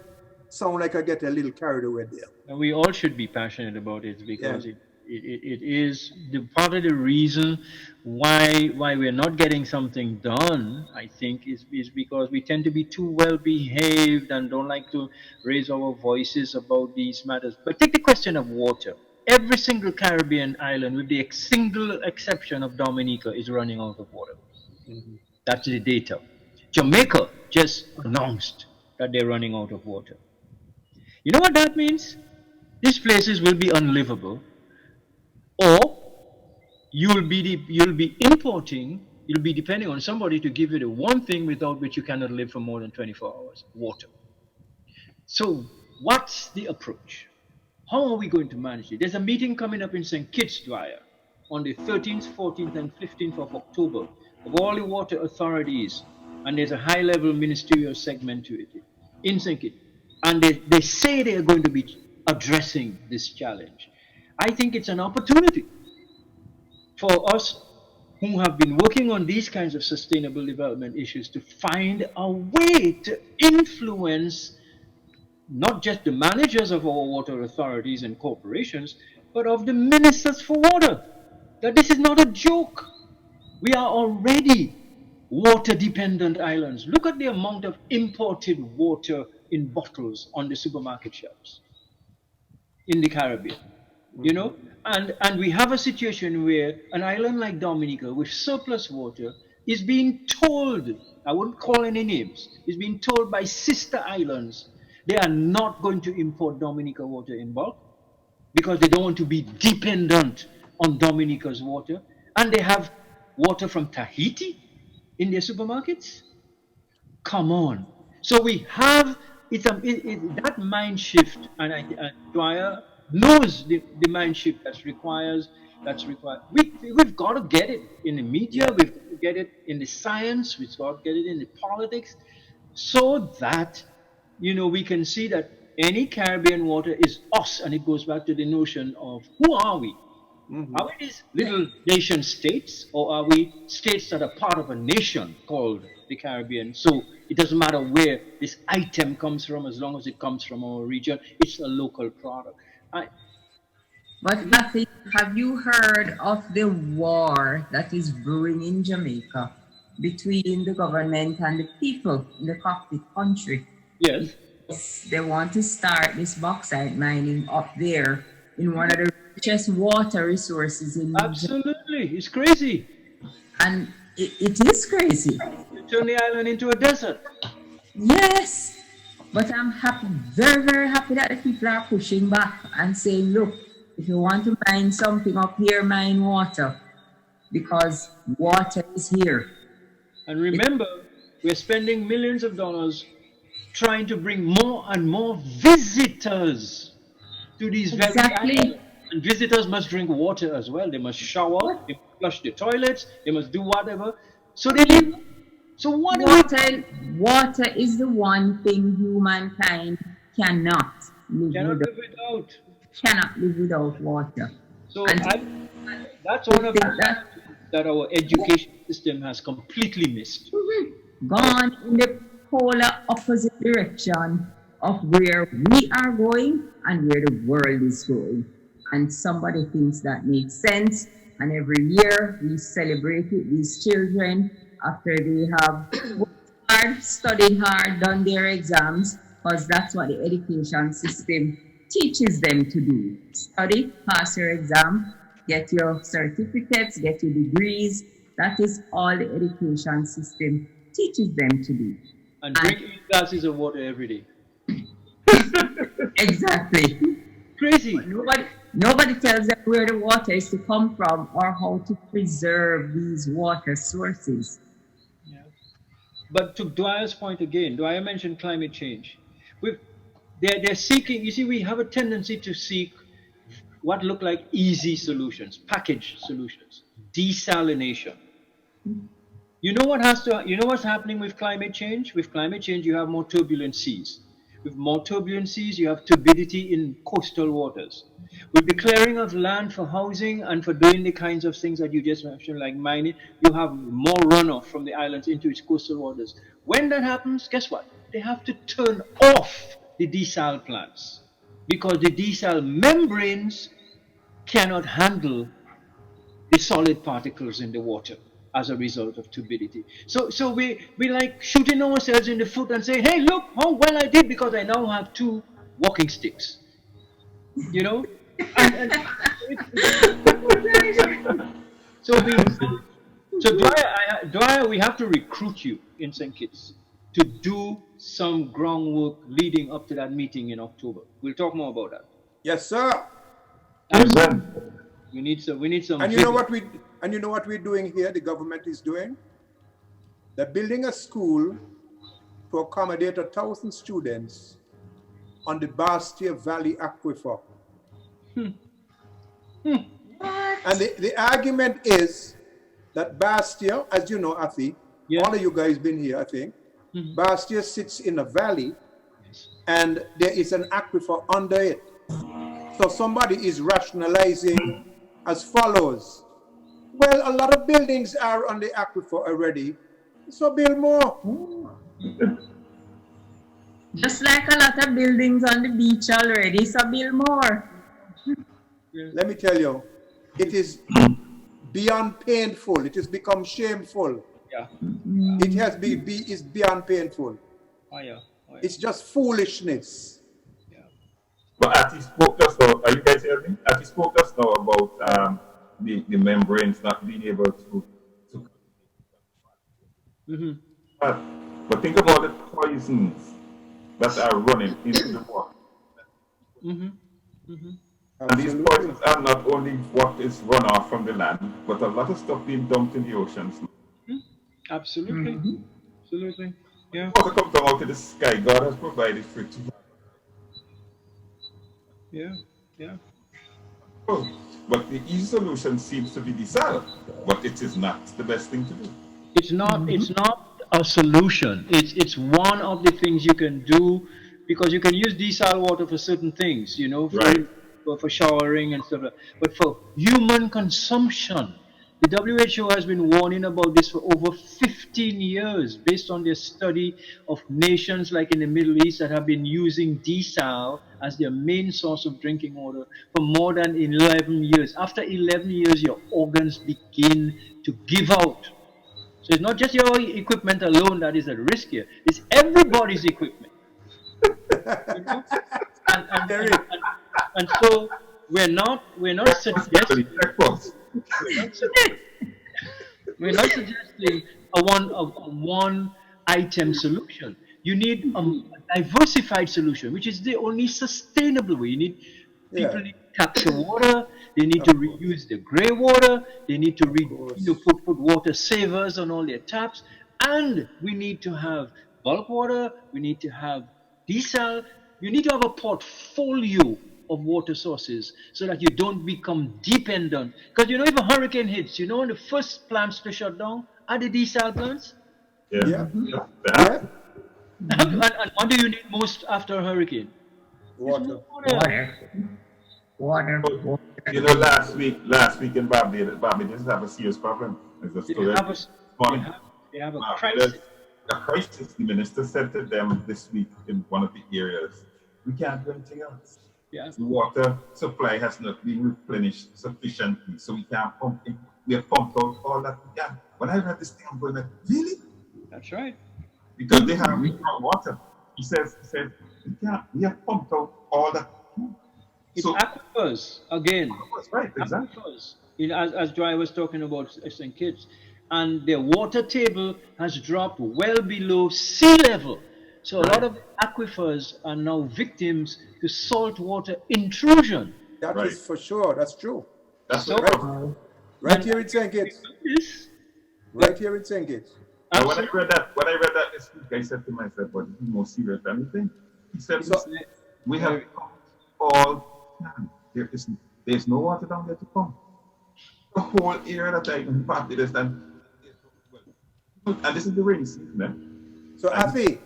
Speaker 2: sound like I get a little carried away there.
Speaker 5: And we all should be passionate about it, because it is the part of the reason why we're not getting something done, I think, is because we tend to be too well behaved and don't like to raise our voices about these matters. But take the question of water. Every single Caribbean island, with the single exception of Dominica, is running out of water. Mm-hmm. That's the data. Jamaica just announced that they're running out of water. You know what that means? These places will be unlivable, or you'll be importing, you'll be depending on somebody to give you the one thing without which you cannot live for more than 24 hours, water. So what's the approach? How are we going to manage it? There's a meeting coming up in St. Kitts, Dwyer, on the 13th, 14th, and 15th of October of all the water authorities and there's a high-level ministerial segment to it, in St. Kitts. And they say they are going to be addressing this challenge. I think it's an opportunity for us who have been working on these kinds of sustainable development issues to find a way to influence not just the managers of our water authorities and corporations, but of the ministers for water. That this is not a joke. We are already water-dependent islands. Look at the amount of imported water in bottles on the supermarket shelves in the Caribbean, you know? And we have a situation where an island like Dominica with surplus water is being told, I wouldn't call any names, is being told by sister islands they are not going to import Dominica water in bulk because they don't want to be dependent on Dominica's water. And they have water from Tahiti in their supermarkets. Come on. So we have that mind shift, and Dwyer knows the mind shift that's required. We've got to get it in the media. We've got to get it in the science. We've got to get it in the politics, so that we can see that any Caribbean water is us, and it goes back to the notion of who are we? Are we these little nation states, or are we states that are part of a nation called the Caribbean? So it doesn't matter where this item comes from, as long as it comes from our region, it's a local product.
Speaker 1: But Matthew, have you heard of the war that is brewing in Jamaica between the government and the people in the cockpit country?
Speaker 5: Yes.
Speaker 1: They want to start this bauxite mining up there in one of the richest water resources in
Speaker 5: Absolutely, it's crazy.
Speaker 1: And it is crazy.
Speaker 5: Turn the island into a desert.
Speaker 1: Yes, but I'm happy, very, very happy that the people are pushing back and saying, look, if you want to mine something up here, mine water, because water is here.
Speaker 5: And remember, we're spending millions of dollars trying to bring more and more visitors to these very islands. And visitors must drink water as well. They must shower, they must flush the toilets, they must do whatever. So they need. So
Speaker 1: water is the one thing humankind cannot live
Speaker 5: without.
Speaker 1: Cannot live without water.
Speaker 5: So that's one of the that our education system has completely missed.
Speaker 1: Gone in the polar opposite direction of where we are going and where the world is going. And somebody thinks that makes sense. And every year we celebrate it, these children, after they have worked hard, studied hard, done their exams, because that's what the education system teaches them to do. Study, pass your exam, get your certificates, get your degrees. That is all the education system teaches them to do.
Speaker 5: And drink 8 glasses of water every day.
Speaker 1: Exactly.
Speaker 5: Crazy.
Speaker 1: Nobody tells them where the water is to come from or how to preserve these water sources.
Speaker 5: Yeah. But to Dwyer's point again, Dwyer mentioned climate change. They're seeking, you see, we have a tendency to seek what look like easy solutions, packaged solutions, desalination. You know what's happening with climate change? With climate change, you have more turbulent seas. With more turbulent seas, you have turbidity in coastal waters. With the clearing of land for housing and for doing the kinds of things that you just mentioned, like mining, you have more runoff from the islands into its coastal waters. When that happens, guess what? They have to turn off the desal plants because the desal membranes cannot handle the solid particles in the water as a result of turbidity. So we like shooting ourselves in the foot and say, hey, look how well I did because I now have 2 walking sticks. You know? So Dwyer, we have to recruit you in St. Kitts to do some groundwork leading up to that meeting in October. We'll talk more about that.
Speaker 2: Yes, sir.
Speaker 5: We need some.
Speaker 2: And you know what we're doing here? The government is doing. They're building a school to accommodate 1,000 students on the Bastia Valley Aquifer. And the argument is that Bastia, as you know, Afi, all of you guys been here, I think. Bastia sits in a valley, and there is an aquifer under it. So somebody is rationalizing as follows. Well, a lot of buildings are on the aquifer already, so build more.
Speaker 1: Just like a lot of buildings on the beach already, so build more.
Speaker 2: Let me tell you, it is beyond painful. It has become shameful.
Speaker 5: Yeah.
Speaker 2: It has is beyond painful.
Speaker 5: Oh, yeah.
Speaker 2: It's just foolishness.
Speaker 6: But Ati spoke just now, are you guys hearing me? Ati spoke just now about the membranes not being able to but think about the poisons that are running into the water. And these poisons are not only what is run off from the land, but a lot of stuff being dumped in the oceans.
Speaker 5: Absolutely. Absolutely. Yeah.
Speaker 6: Water comes down out of the sky. God has provided for it.
Speaker 5: Yeah. Yeah.
Speaker 6: Oh, but the easy solution seems to be desal, but it is not the best thing to do.
Speaker 5: It's not. It's not a solution. It's one of the things you can do, because you can use desal water for certain things, you know, for showering and stuff. But for human consumption, the WHO has been warning about this for over 15 years, based on their study of nations like in the Middle East that have been using desal as their main source of drinking water for more than 11 years. After 11 years, your organs begin to give out. So it's not just your equipment alone that is at risk here. It's everybody's equipment. You know? And so we're not suggesting we're not suggesting a one item solution. You need a diversified solution, which is the only sustainable way. You need people need to capture water. They need to reuse the grey water. They need to put water savers on all their taps. And we need to have bulk water. We need to have desal. You need to have a portfolio of water sources so that you don't become dependent. Because you know, if a hurricane hits, you know, when the first plants to shut down are the desal plants. And what do you need most after a hurricane?
Speaker 2: Water.
Speaker 1: Water.
Speaker 6: You know, last week in Barbados have a serious problem.
Speaker 5: They have a crisis.
Speaker 6: A crisis. The minister said to them this week in one of the areas, we can't do anything else.
Speaker 5: Yeah.
Speaker 6: The water supply has not been replenished sufficiently, so we can't pump in. We have pumped out all that we can. When I read this thing, I'm going like, really?
Speaker 5: That's right.
Speaker 6: Because they have water. He says, we have pumped out all that.
Speaker 5: It's aquifers again.
Speaker 6: Right, exactly.
Speaker 5: Aquifers. As Dwyer was talking about St. Kitts, and their water table has dropped well below sea level. So a lot of aquifers are now victims to saltwater intrusion.
Speaker 2: That is for sure. That's true.
Speaker 6: That's
Speaker 2: right here in St. Kitts. Right here in St. Kitts.
Speaker 6: When I read that this week, I said to myself, "But it's more serious than anything." He said, "We have pumped all. There's no water down there to pump. The whole area that I impacted is and this is the rainy season, man."
Speaker 2: So, Afi,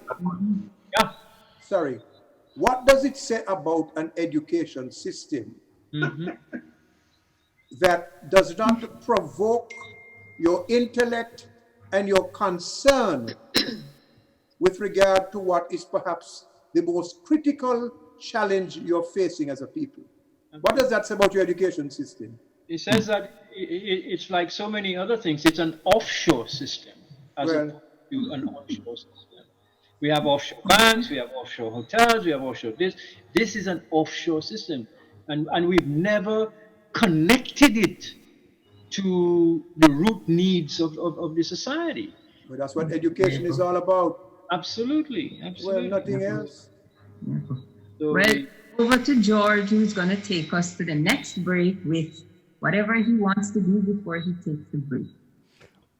Speaker 2: sorry, what does it say about an education system that does not provoke your intellect and your concern with regard to what is perhaps the most critical challenge you're facing as a people? What does that say about your education system?
Speaker 5: It says that it's like so many other things. It's an offshore system as opposed to an onshore system. We have offshore banks, we have offshore hotels, we have offshore this. This is an offshore system. And we've never connected it to the root needs of the society.
Speaker 2: Well, that's what education is all about.
Speaker 5: Absolutely.
Speaker 2: Well, nothing else.
Speaker 5: So
Speaker 1: well, over to George, who's going to take us to the next break with whatever he wants to do before he takes the break.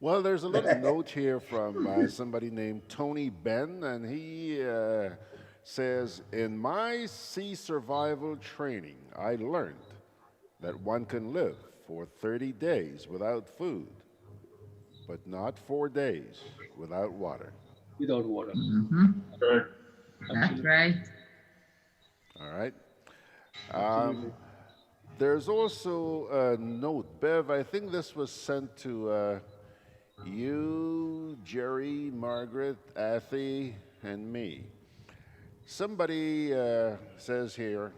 Speaker 4: Well, there's a little note here from somebody named Tony Ben, and he says, in my sea survival training, I learned that one can live for 30 days without food. but not 4 days without water.
Speaker 5: Without water.
Speaker 1: That's right.
Speaker 4: All right.
Speaker 5: Absolutely.
Speaker 4: There's also a note, Bev. I think this was sent to you, Jerry, Margaret, Athy, and me. Somebody says here,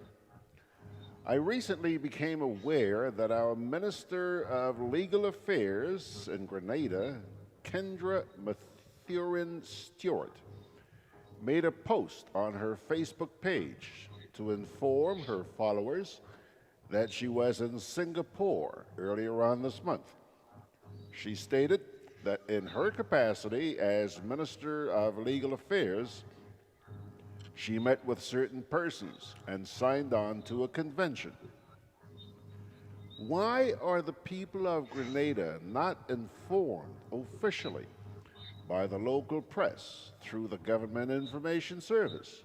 Speaker 4: I recently became aware that our Minister of Legal Affairs in Grenada, Kendra Mathurin Stewart, made a post on her Facebook page to inform her followers that she was in Singapore earlier on this month. She stated that in her capacity as Minister of Legal Affairs, she met with certain persons and signed on to a convention. Why are the people of Grenada not informed officially by the local press through the Government Information Service?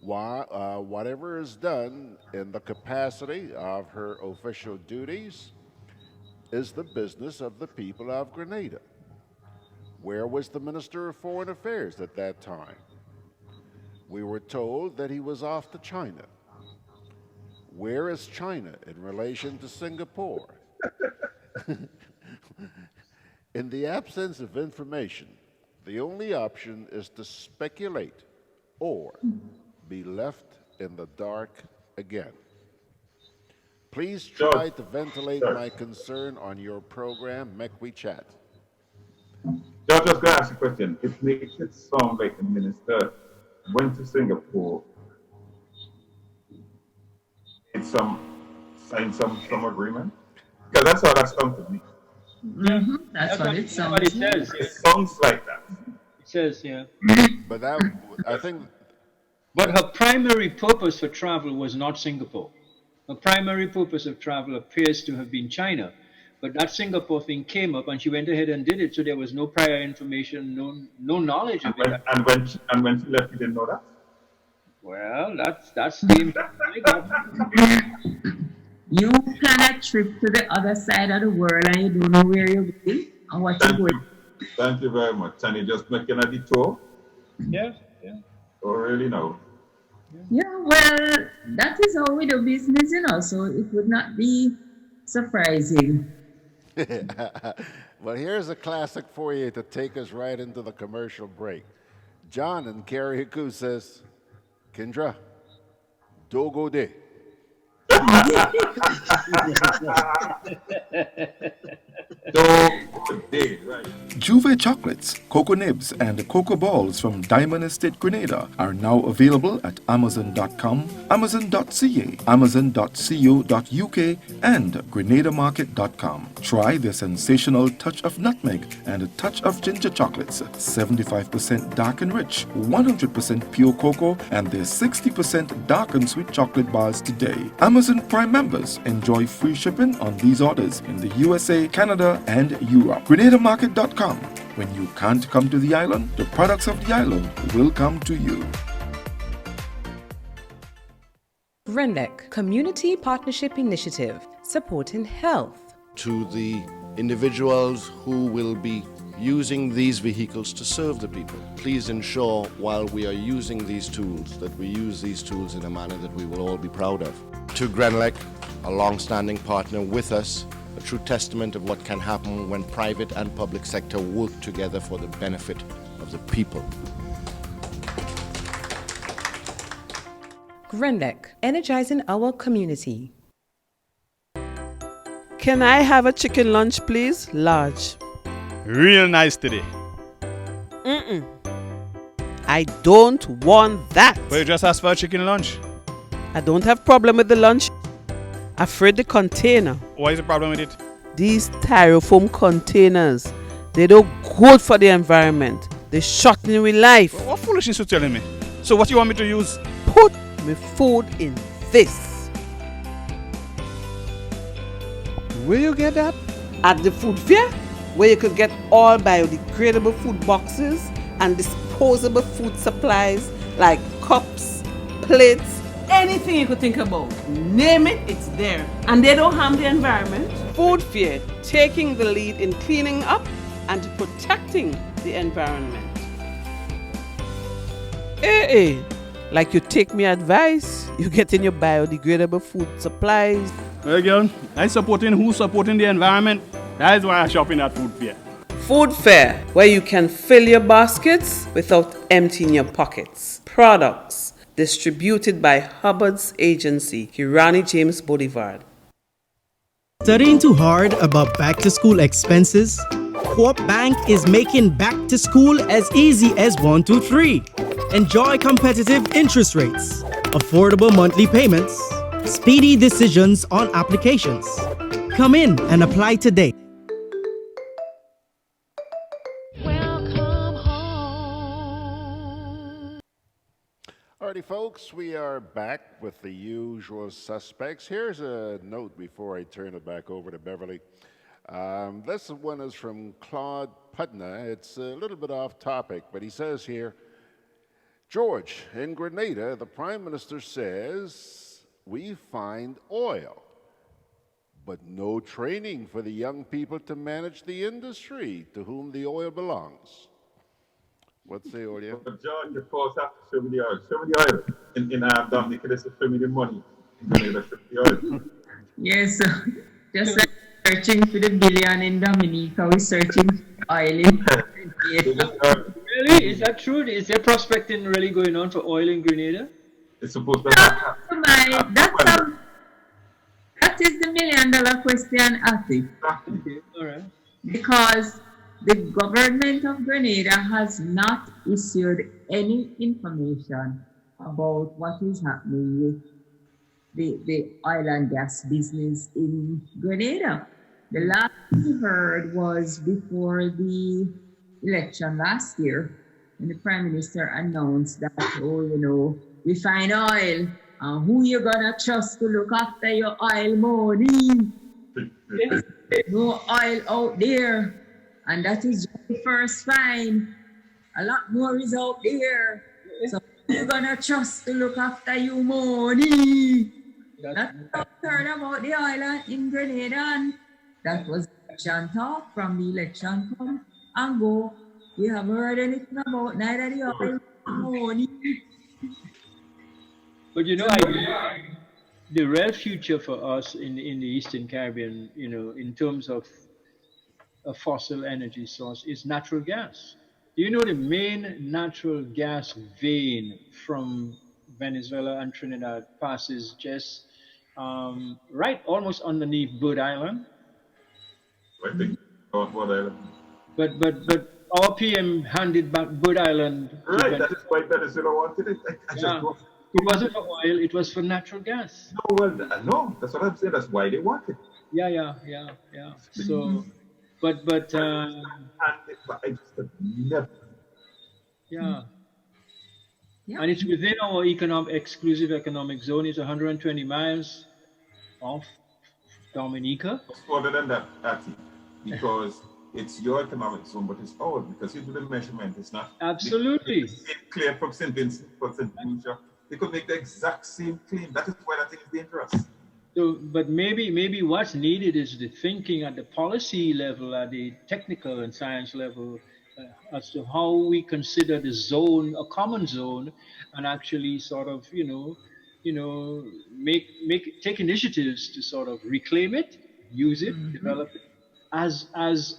Speaker 4: Why, whatever is done in the capacity of her official duties is the business of the people of Grenada. Where was the Minister of Foreign Affairs at that time? We were told that he was off to China. Where is China in relation to Singapore? In the absence of information, the only option is to speculate or be left in the dark again. Please try to ventilate my concern on your program, Mek We Chat.
Speaker 6: George, I was going to ask a question. It makes it sound like the minister went to Singapore, signed some agreement. Because that's how that sounds to me.
Speaker 1: That's what it sounds
Speaker 5: What it says.
Speaker 6: It sounds like that.
Speaker 5: It says, yeah.
Speaker 4: But that, I think.
Speaker 5: But her primary purpose for travel was not Singapore. Her primary purpose of travel appears to have been China. But that Singapore thing came up and she went ahead and did it, so there was no prior information, no knowledge of it.
Speaker 6: And when she left, you didn't know that?
Speaker 5: Well, that's the impact I got.
Speaker 1: You plan a trip to the other side of the world and you don't know where you're going or what you're going.
Speaker 6: Thank you very much. And you just making a detour?
Speaker 5: Yeah, yeah.
Speaker 6: Oh, really? No.
Speaker 1: Yeah, well, that is how we do business, you know, so it would not be surprising.
Speaker 4: Well, here's a classic for you to take us right into the commercial break. John in Carriacou says, Kendra, Dogo de.
Speaker 7: Juve chocolates, cocoa nibs, and cocoa balls from Diamond Estate Grenada are now available at Amazon.com, Amazon.ca, Amazon.co.uk, and GrenadaMarket.com. Try the sensational touch of nutmeg and a touch of ginger chocolates, 75% dark and rich, 100% pure cocoa, and their 60% dark and sweet chocolate bars today. Amazon Prime members enjoy free shipping on these orders in the USA, Canada, and Europe. GrenadaMarket.com. When you can't come to the island, the products of the island will come to you.
Speaker 14: GRENADA Community Partnership Initiative, supporting health.
Speaker 15: To the individuals who will be using these vehicles to serve the people, please ensure while we are using these tools that we use these tools in a manner that we will all be proud of. To GRENLEC, a long-standing partner with us, a true testament of what can happen when private and public sector work together for the benefit of the people.
Speaker 14: GRENADA, energizing our community.
Speaker 16: Can I have a chicken lunch, please? Large.
Speaker 17: Real nice today.
Speaker 16: I don't want that.
Speaker 17: Well, you just asked for a chicken lunch.
Speaker 16: I don't have problem with the lunch. Afraid the container.
Speaker 17: What is the problem with it?
Speaker 16: These styrofoam containers, they don't good for the environment. They shorten with life.
Speaker 17: What foolishness you telling me? So what you want me to use?
Speaker 16: Put my food in this.
Speaker 17: Where you get that?
Speaker 16: At the food fair, where you could get all biodegradable food boxes and disposable food supplies like cups, plates, anything you could think about. Name it, it's there. And they don't harm the environment. Food Fair, taking the lead in cleaning up and protecting the environment. Hey, like you take me advice, you get in your biodegradable food supplies.
Speaker 17: Well, girl, I supporting who supporting the environment. That is why I shop in at Food Fair.
Speaker 16: Food Fair, where you can fill your baskets without emptying your pockets. Products distributed by Hubbard's agency, Kirani James Boulevard.
Speaker 11: Studying too hard about back to school expenses? Co-op Bank is making back to school as easy as 1, 2, 3. Enjoy competitive interest rates, affordable monthly payments, speedy decisions on applications. Come in and apply today.
Speaker 4: Alrighty, folks, we are back with the usual suspects. Here's a note before I turn it back over to Beverly. This one is from Claude Putna. It's a little bit off topic, but he says here, George, in Grenada, the Prime Minister says we find oil, but no training for the young people to manage the industry to whom the oil belongs. What say, Olia?
Speaker 6: But John, your calls have to show me the oil. Show me the oil. In Dominica, they say show me the money. In Grenada, show me the oil.
Speaker 1: Yes, just like searching for the billion in Dominica, we're searching for oil in Grenada.
Speaker 5: Really? Is that true? Is there prospecting really going on for oil in Grenada?
Speaker 6: It's supposed to happen.
Speaker 1: That is the $1,000,000 question, Ati.
Speaker 5: Okay, all right.
Speaker 1: Because the government of Grenada has not issued any information about what is happening with the oil and gas business in Grenada. The last we heard was before the election last year, when the Prime Minister announced that, we find oil, and who you gonna trust to look after your oil money? No oil out there. And that is just the first find. A lot more is out there. So who you gonna trust to look after your money? That's what I heard about the oil in Grenada. And that was election talk. From the election come and go. We haven't heard anything about neither the oil money.
Speaker 5: But the real future for us in the Eastern Caribbean, in terms of a fossil energy source, is natural gas. The main natural gas vein from Venezuela and Trinidad passes just right almost underneath Bird Island.
Speaker 6: I think Bird Island.
Speaker 5: But our PM handed back Bird Island.
Speaker 6: Right, that is why Venezuela wanted it.
Speaker 5: It wasn't for oil, it was for natural gas.
Speaker 6: No, that's what I'm saying. That's why they want it.
Speaker 5: Yeah. So, but
Speaker 6: I just have never.
Speaker 5: Yeah. And it's within our exclusive economic zone. It's 120 miles off Dominica.
Speaker 6: It's further than that, Ati, because it's your economic zone, but it's ours because you do the measurement. It's not
Speaker 5: absolutely
Speaker 6: clear from St. Vincent for St. Lucia. They could make the exact same claim. That is why that thing is dangerous.
Speaker 5: So, but maybe what's needed is the thinking at the policy level, at the technical and science level, as to how we consider the zone a common zone, and actually sort of take initiatives to sort of reclaim it, use it, develop it as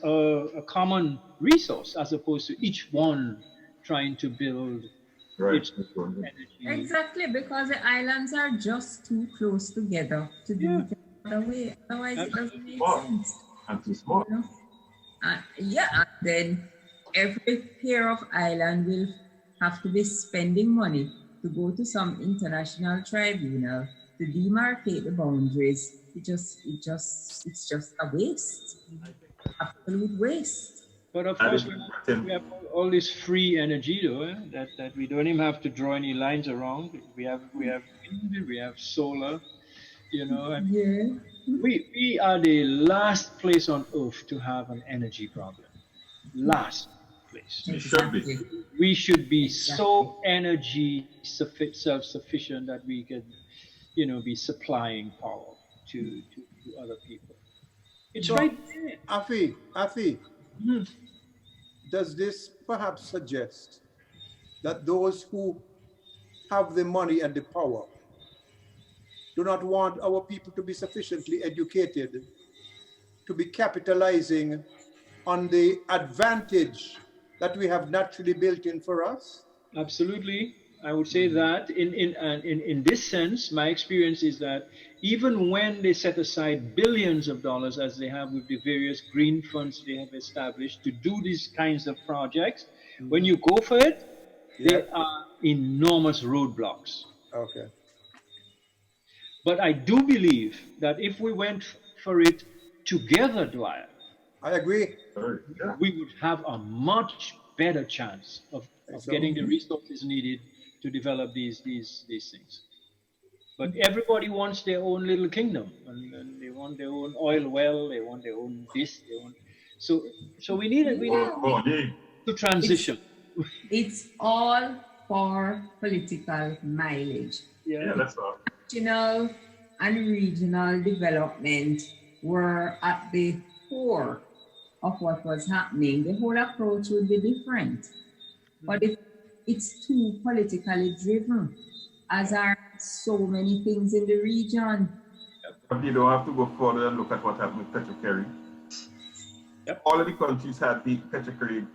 Speaker 5: a common resource, as opposed to each one trying to build its energy.
Speaker 1: Exactly, because the islands are just too close together to do it another way. Otherwise, it doesn't make sense.
Speaker 6: And too small.
Speaker 1: And then every pair of island will have to be spending money to go to some international tribunal to demarcate the boundaries. It's just a waste. Absolute waste.
Speaker 5: But of course, we have all this free energy, though, that we don't even have to draw any lines around. We have wind, we have solar, and we are the last place on earth to have an energy problem. Last. place.
Speaker 6: It should be.
Speaker 5: We should be so energy self-sufficient that we can, be supplying power to other people. It's
Speaker 2: So,
Speaker 5: right there.
Speaker 2: Afi, does this perhaps suggest that those who have the money and the power do not want our people to be sufficiently educated to be capitalizing on the advantage that we have naturally built in for us?
Speaker 5: Absolutely. I would say that in this sense, my experience is that even when they set aside billions of dollars, as they have with the various green funds they have established to do these kinds of projects, when you go for it, there are enormous roadblocks.
Speaker 2: Okay.
Speaker 5: But I do believe that if we went for it together, Dwyer,
Speaker 2: I agree.
Speaker 5: We would have a much better chance of getting the resources needed to develop these things. But everybody wants their own little kingdom, and they want their own oil well, they want their own this, they want. So we need to transition.
Speaker 1: It's all for political mileage.
Speaker 5: Yeah,
Speaker 6: that's all.
Speaker 1: National and regional development were at the core of what was happening. The whole approach would be different. But if it's too politically driven, as are so many things in the region.
Speaker 6: But you don't have to go further and look at what happened with Petrocarry. All of the countries had the Petrocarry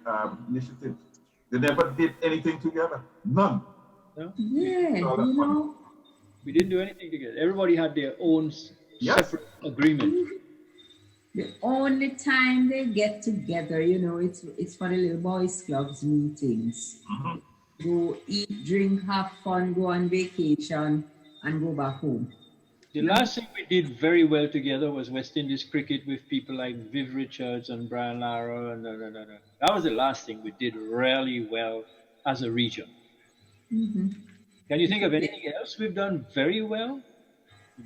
Speaker 6: initiative. They never did anything together. None.
Speaker 5: No?
Speaker 1: Yeah,
Speaker 5: we didn't do anything together. Everybody had their own separate agreement.
Speaker 1: The only time they get together, it's for the little boys clubs meetings. Go eat, drink, have fun, go on vacation, and go back home.
Speaker 5: The last thing we did very well together was West Indies cricket with people like Viv Richards and Brian Lara. That was the last thing we did really well as a region. Can you think of anything else we've done very well?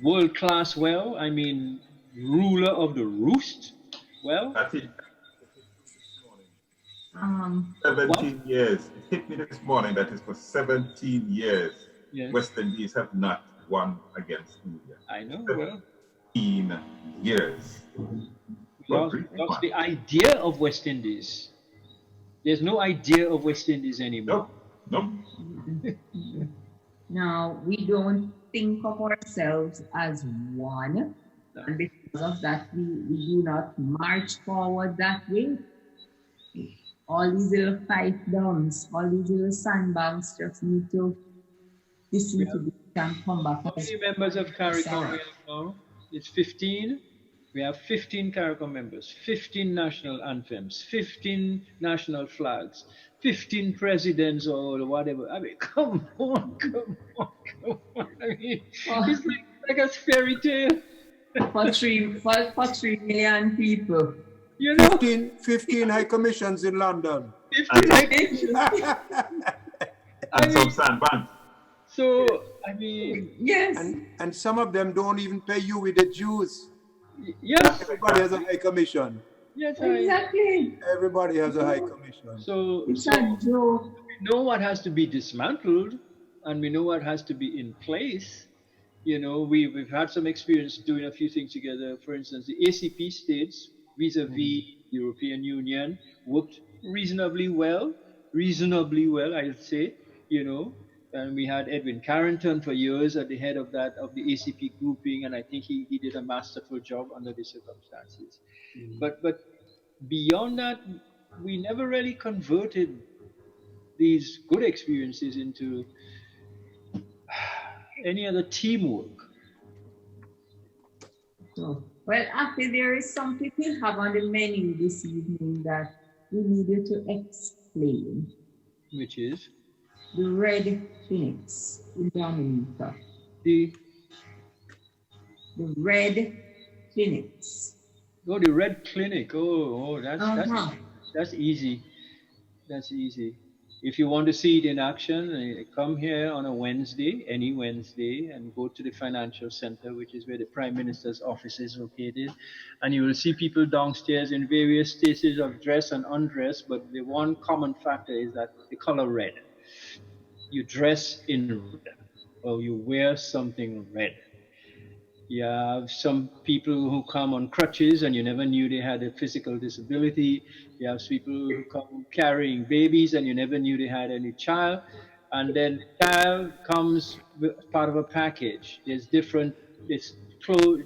Speaker 5: World class well? I mean, ruler of the roost? Well?
Speaker 6: I think 17 years. It hit me this morning that is for 17 years.
Speaker 5: Yes.
Speaker 6: West Indies have not won against India.
Speaker 5: I know. Well,
Speaker 6: 17 years.
Speaker 5: Lost the idea of West Indies. There's no idea of West Indies anymore.
Speaker 6: Nope.
Speaker 1: Now, we don't think of ourselves as one. No. And because of that, we do not march forward that way. All these little fight downs, all these little sandbanks just need to listen to this and come back.
Speaker 5: How many members of CARICOM we have now? It's 15. We have 15 CARICOM members, 15 national anthems, 15 national flags, 15 presidents or whatever. I mean, come on. I mean, it's like a fairy tale.
Speaker 1: For 3 million people.
Speaker 2: 15 high commissions in London.
Speaker 5: 15 high commissions.
Speaker 6: And some sandbanks.
Speaker 5: So, I mean...
Speaker 1: Yes.
Speaker 2: And some of them don't even pay you with the dues.
Speaker 5: Yes.
Speaker 2: Everybody has a high commission.
Speaker 5: Yes,
Speaker 1: exactly.
Speaker 2: Everybody has a high commission.
Speaker 5: So
Speaker 1: it's a joke.
Speaker 5: We know what has to be dismantled, and we know what has to be in place. We've had some experience doing a few things together. For instance, the ACP states, vis-a-vis the European Union, worked reasonably well, I'd say, and we had Edwin Carrington for years at the head of the ACP grouping, and I think he did a masterful job under the circumstances. But beyond that, we never really converted these good experiences into any other teamwork.
Speaker 1: So, well, after there is something we have on the menu this evening that we need you to explain.
Speaker 5: Which is?
Speaker 1: The Red Phoenix in Dominica.
Speaker 5: The
Speaker 1: Red Phoenix.
Speaker 5: Oh, the Red Clinic. Oh, that's easy. That's easy. If you want to see it in action, come here on a Wednesday, any Wednesday, and go to the financial center, which is where the Prime Minister's office is located. And you will see people downstairs in various stages of dress and undress, but the one common factor is that the color red. You dress in red, or you wear something red. You have some people who come on crutches and you never knew they had a physical disability. You have people who come carrying babies and you never knew they had any child. And then the child comes with part of a package. There's different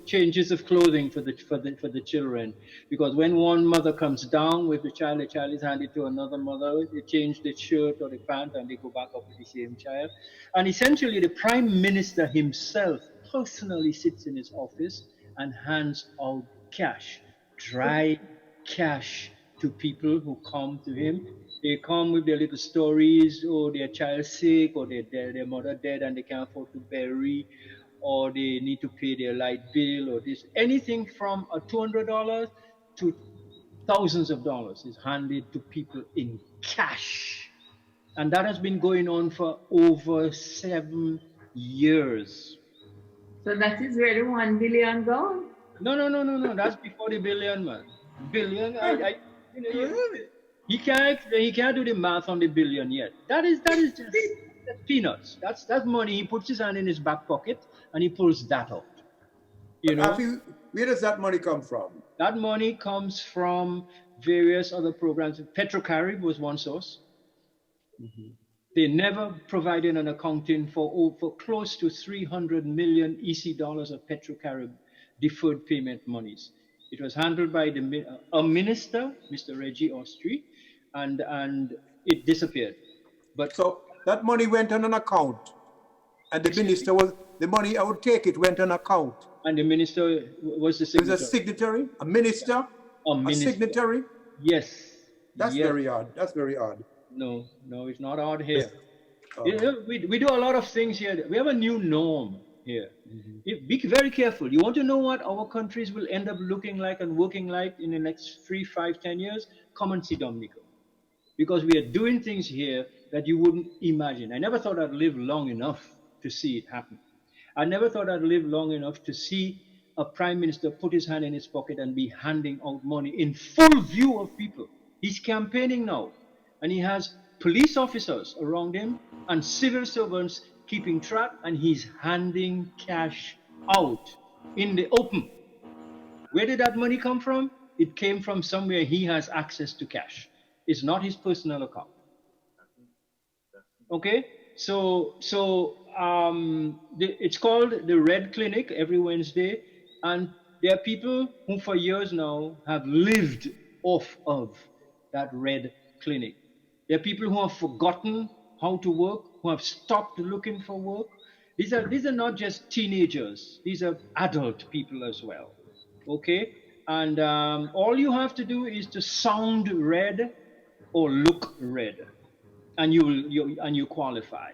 Speaker 5: changes of clothing for the children. Because when one mother comes down with the child is handed to another mother. They change the shirt or the pant and they go back up with the same child. And essentially the Prime Minister himself personally sits in his office and hands out cash, dry cash, to people who come to him. They come with their little stories, or their child sick, or their mother dead and they can't afford to bury, or they need to pay their light bill, or this. Anything from $200 to thousands of dollars is handed to people in cash. And that has been going on for over 7 years.
Speaker 1: So that is where the 1 billion gone?
Speaker 5: No. That's before the billion, man. Billion. He can't do the math on the billion yet. That is just that's peanuts. That's money. He puts his hand in his back pocket and he pulls that out.
Speaker 2: Where does that money come from?
Speaker 5: That money comes from various other programs. Petrocarib was one source. Mm-hmm. They never provided an accounting for close to 300 million EC dollars of Petrocarib deferred payment monies. It was handled by a minister, Mr. Reggie Austri, and it disappeared. But
Speaker 2: so that money went on an account, and the minister the money I would take it went on account.
Speaker 5: And the minister was the signatory.
Speaker 2: Was a signatory, a minister, a signatory.
Speaker 5: Yes.
Speaker 2: That's very odd. That's very odd.
Speaker 5: No, it's not out here. We do a lot of things here. We have a new norm here. Mm-hmm. Be very careful. You want to know what our countries will end up looking like and working like in the next 3, 5, 10 years? Come and see Dominica. Because we are doing things here that you wouldn't imagine. I never thought I'd live long enough to see it happen. I never thought I'd live long enough to see a prime minister put his hand in his pocket and be handing out money in full view of people. He's campaigning now. And he has police officers around him and civil servants keeping track, and he's handing cash out in the open. Where did that money come from? It came from somewhere he has access to cash. It's not his personal account. Okay? So it's called the Red Clinic every Wednesday, and there are people who for years now have lived off of that Red Clinic. There are people who have forgotten how to work, who have stopped looking for work. These are not just teenagers. These are adult people as well. Okay? And all you have to do is to sound red or look red, and you qualify.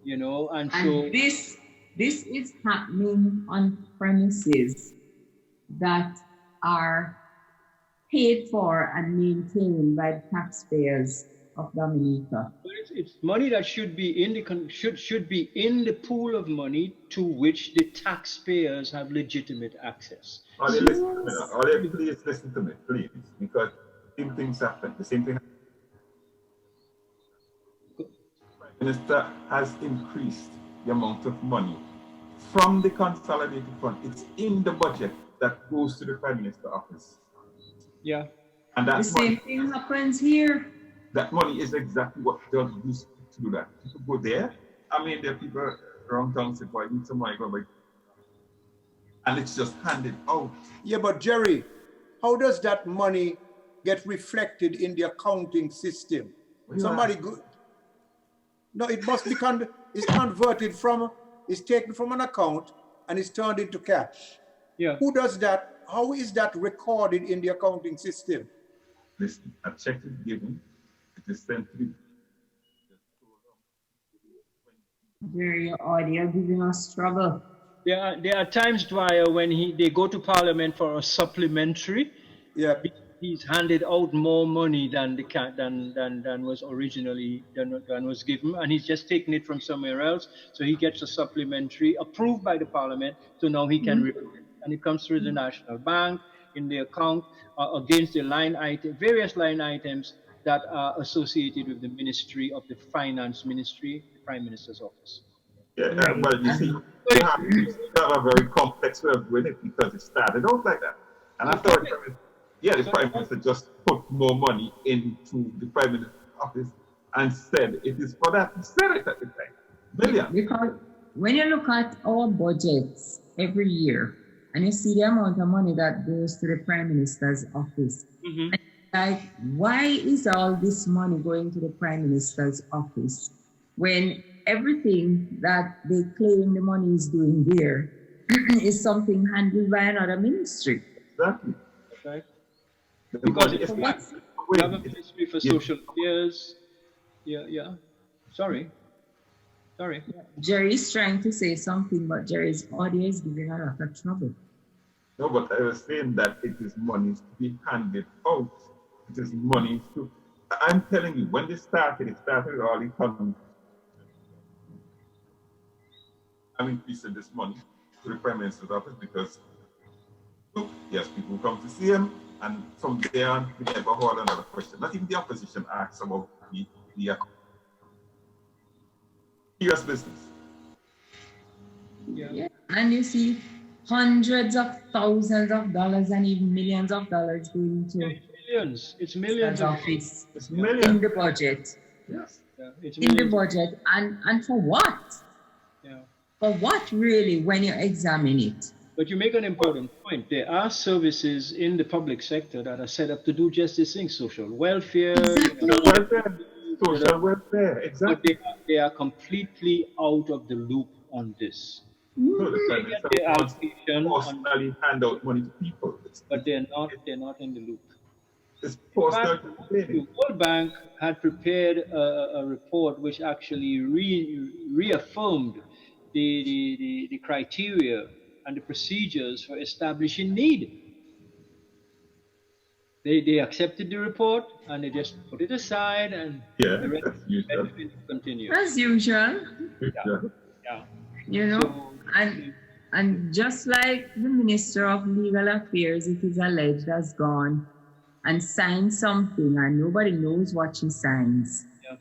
Speaker 5: You know, and so
Speaker 1: this is happening on premises that are paid for and maintained by the taxpayers of Dominica.
Speaker 5: It's money that should be in the pool of money to which the taxpayers have legitimate access.
Speaker 6: Please listen to me, please, because same things happen. The same thing. The Prime Minister has increased the amount of money from the consolidated fund. It's in the budget that goes to the Prime Minister office.
Speaker 5: Yeah.
Speaker 6: And
Speaker 1: the same thing happens here.
Speaker 6: That money is exactly what does used to do that. People go there. I mean, there are people around town say, "Boy, I need some money," and it's just handed out.
Speaker 2: Yeah, but Jerry, how does that money get reflected in the accounting system? Somebody good. No, it must be it's converted from, it's taken from an account and it's turned into cash.
Speaker 5: Yeah.
Speaker 2: Who does that? How is that recorded in the accounting system?
Speaker 6: Listen, a check is given. It is sent to
Speaker 1: Jerry, your audio giving us trouble.
Speaker 5: There are times, Dwyer, when they go to Parliament for a supplementary.
Speaker 2: Yeah.
Speaker 5: he's handed out more money than than was originally than was given, and he's just taking it from somewhere else. So he gets a supplementary approved by the parliament. So now he can repay it, and it comes through the National Bank in the account against the line item, various line items that are associated with the Ministry of the Finance Ministry, the Prime Minister's office.
Speaker 6: Yeah, well, you see, you have a very complex way of doing it because it started out like that. And I thought, the Prime Minister just put more money into the Prime Minister's office and said it is for that. He said it at the time. Million.
Speaker 1: Because when you look at our budgets every year and you see the amount of money that goes to the Prime Minister's office, and like, why is all this money going to the Prime Minister's office when everything that they claim the money is doing there is something handled by another ministry?
Speaker 6: Exactly.
Speaker 5: Okay. Because it's government ministry for social affairs. Yeah. Sorry.
Speaker 1: Jerry's trying to say something, but Jerry's audio is giving a lot of trouble.
Speaker 6: No, but I was saying that it is money to be handed out. It is money to. I'm telling you, when it started with all the economy. I'm increasing this money to the Prime Minister's office because, yes, people come to see him, and from there on, we never hold another question. Not even the opposition asks about the serious business.
Speaker 1: Yeah. And you see hundreds of thousands of dollars and even millions of dollars going to
Speaker 5: millions. It's millions of
Speaker 1: office
Speaker 6: it's millions.
Speaker 1: In the budget.
Speaker 6: Yes.
Speaker 5: Yeah, it's
Speaker 1: in the budget. And for what?
Speaker 5: Yeah.
Speaker 1: For what really when you examine it?
Speaker 5: But you make an important point. There are services in the public sector that are set up to do just this thing: social welfare,
Speaker 6: social welfare, exactly.
Speaker 5: But they are completely out of the loop on this.
Speaker 6: No,
Speaker 5: They get their allocation
Speaker 6: personally hand out money to people.
Speaker 5: But they're not in the loop.
Speaker 6: It's
Speaker 5: the World Bank had prepared a report which actually reaffirmed the criteria and the procedures for establishing need. They accepted the report and they just put it aside and the rest continue.
Speaker 1: As usual.
Speaker 5: Yeah.
Speaker 1: You know,
Speaker 5: So,
Speaker 1: and just like the Minister of Legal Affairs, it is alleged, has gone and signed something and nobody knows what she signs.
Speaker 5: Yeah.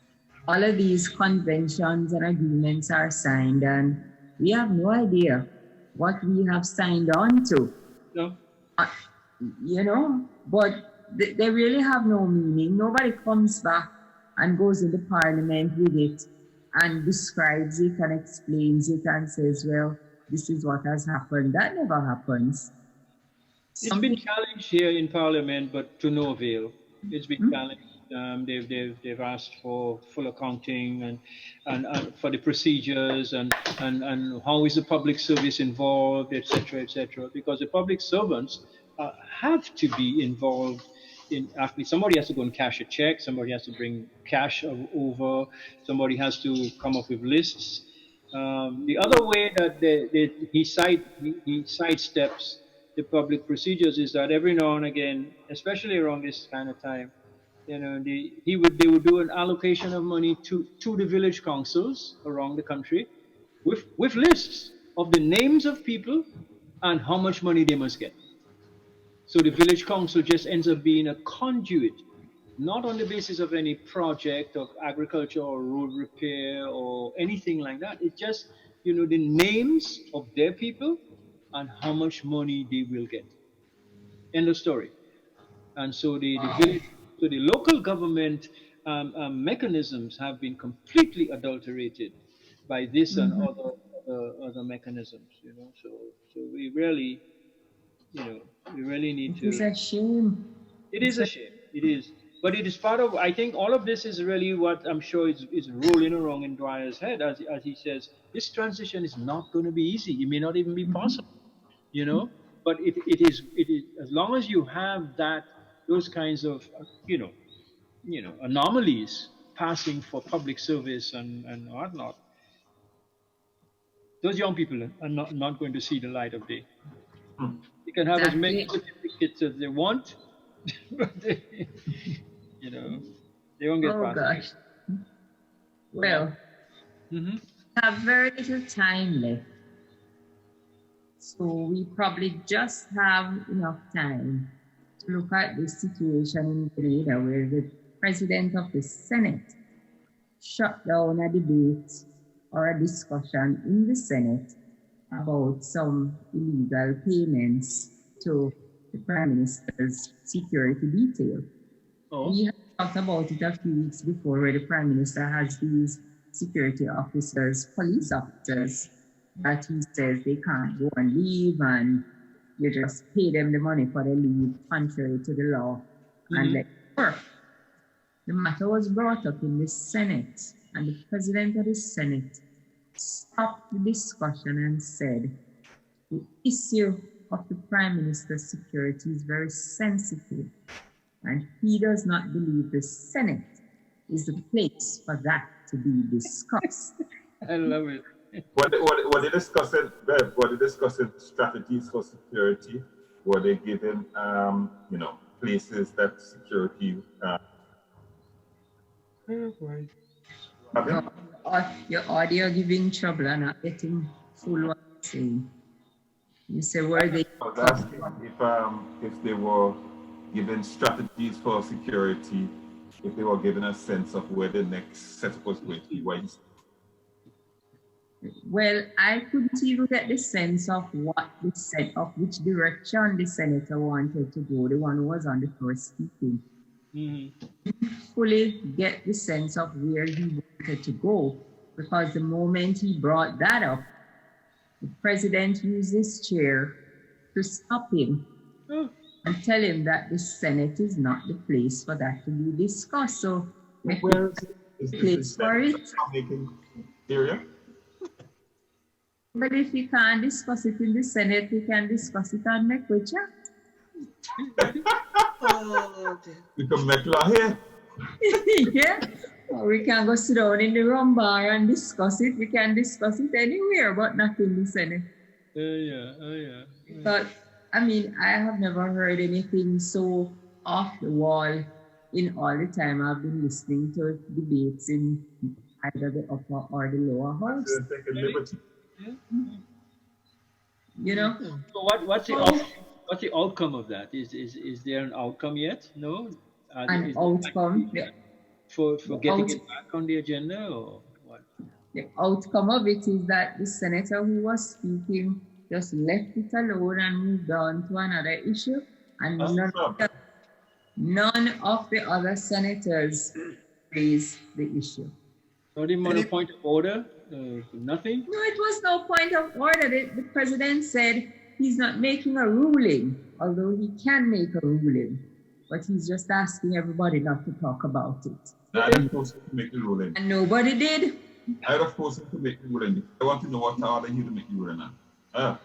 Speaker 1: All of these conventions and agreements are signed and we have no idea what we have signed on to.
Speaker 5: No.
Speaker 1: You know, but they really have no meaning. Nobody comes back and goes into Parliament with it and describes it and explains it and says, well, this is what has happened. That never happens.
Speaker 5: It's been challenged here in Parliament, but to no avail. It's been challenged. They've asked for full accounting and for the procedures and how is the public service involved, etc., etc. Because the public servants have to be involved in. Actually, somebody has to go and cash a check. Somebody has to bring cash over. Somebody has to come up with lists. The other way that he sidesteps the public procedures is that every now and again, especially around this kind of time, you know, they would do an allocation of money to the village councils around the country, with lists of the names of people and how much money they must get. So the village council just ends up being a conduit, not on the basis of any project of agriculture or road repair or anything like that. It's just, you know, the names of their people and how much money they will get. End of story. And so the local government mechanisms have been completely adulterated by this and other mechanisms. You know, so we really, you know, we really need to.
Speaker 1: It's a shame.
Speaker 5: It is a shame. It is. But it is part of, I think all of this is really what I'm sure is rolling around in Dwyer's head as he says, this transition is not going to be easy. It may not even be possible, you know, but it is, as long as you have those kinds of, you know, anomalies passing for public service and whatnot, those young people are not going to see the light of day. They can have as many certificates as they want, But they, you know, they won't get
Speaker 1: Oh
Speaker 5: past
Speaker 1: gosh. Well, we have very little time left. So we probably just have enough time to look at the situation in Grenada where the president of the Senate shut down a debate or a discussion in the Senate about some illegal payments to the Prime Minister's security detail. We have talked about it a few weeks before, where the Prime Minister has these security officers, police officers, that he says they can't go on leave and you just pay them the money for the leave contrary to the law and let them work. The matter was brought up in the Senate, and the President of the Senate stopped the discussion and said, the issue of the Prime Minister's security is very sensitive, and he does not believe the Senate is the place for that to be discussed.
Speaker 5: I love it.
Speaker 6: Were they discussing, Bev, were they discussing strategies for security? Were they giving, places that security...
Speaker 1: Your audio giving trouble and not getting full what you're saying. You say, were they...
Speaker 6: I was asking if they were giving strategies for security, if they were giving a sense of where the next setup was going to be.
Speaker 1: Well, I couldn't even get the sense of which direction the senator wanted to go, the one who was on the first speaking. Fully get the sense of where he wanted to go, because the moment he brought that up, the president used his chair to stop him and tell him that the Senate is not the place for that to be discussed. So,
Speaker 6: where is
Speaker 1: the place for it?
Speaker 6: Area?
Speaker 1: But if we can't discuss it in the Senate, we can discuss it on Mek We Chat.
Speaker 6: We can make law here.
Speaker 1: Yeah. Or we can go sit down in the rum bar and discuss it. We can discuss it anywhere, but not in the Senate.
Speaker 5: Yeah.
Speaker 1: But, I mean, I have never heard anything so off the wall in all the time I've been listening to debates in either the upper or the lower house. You know?
Speaker 5: So what's the outcome of that? Is there an outcome yet? No?
Speaker 1: An outcome?
Speaker 5: For getting it back on the agenda, or what?
Speaker 1: The outcome of it is that the senator who was speaking just left it alone and moved on to another issue, and none of the other senators raised the issue.
Speaker 5: Not even on a point of order? Nothing?
Speaker 1: No, it was no point of order. The president said he's not making a ruling, although he can make a ruling, but he's just asking everybody not to talk about it.
Speaker 6: I'd have forced him to make the ruling.
Speaker 1: And nobody did.
Speaker 6: I'd have forced him to make the ruling. I want to know what order he to make the ruling now.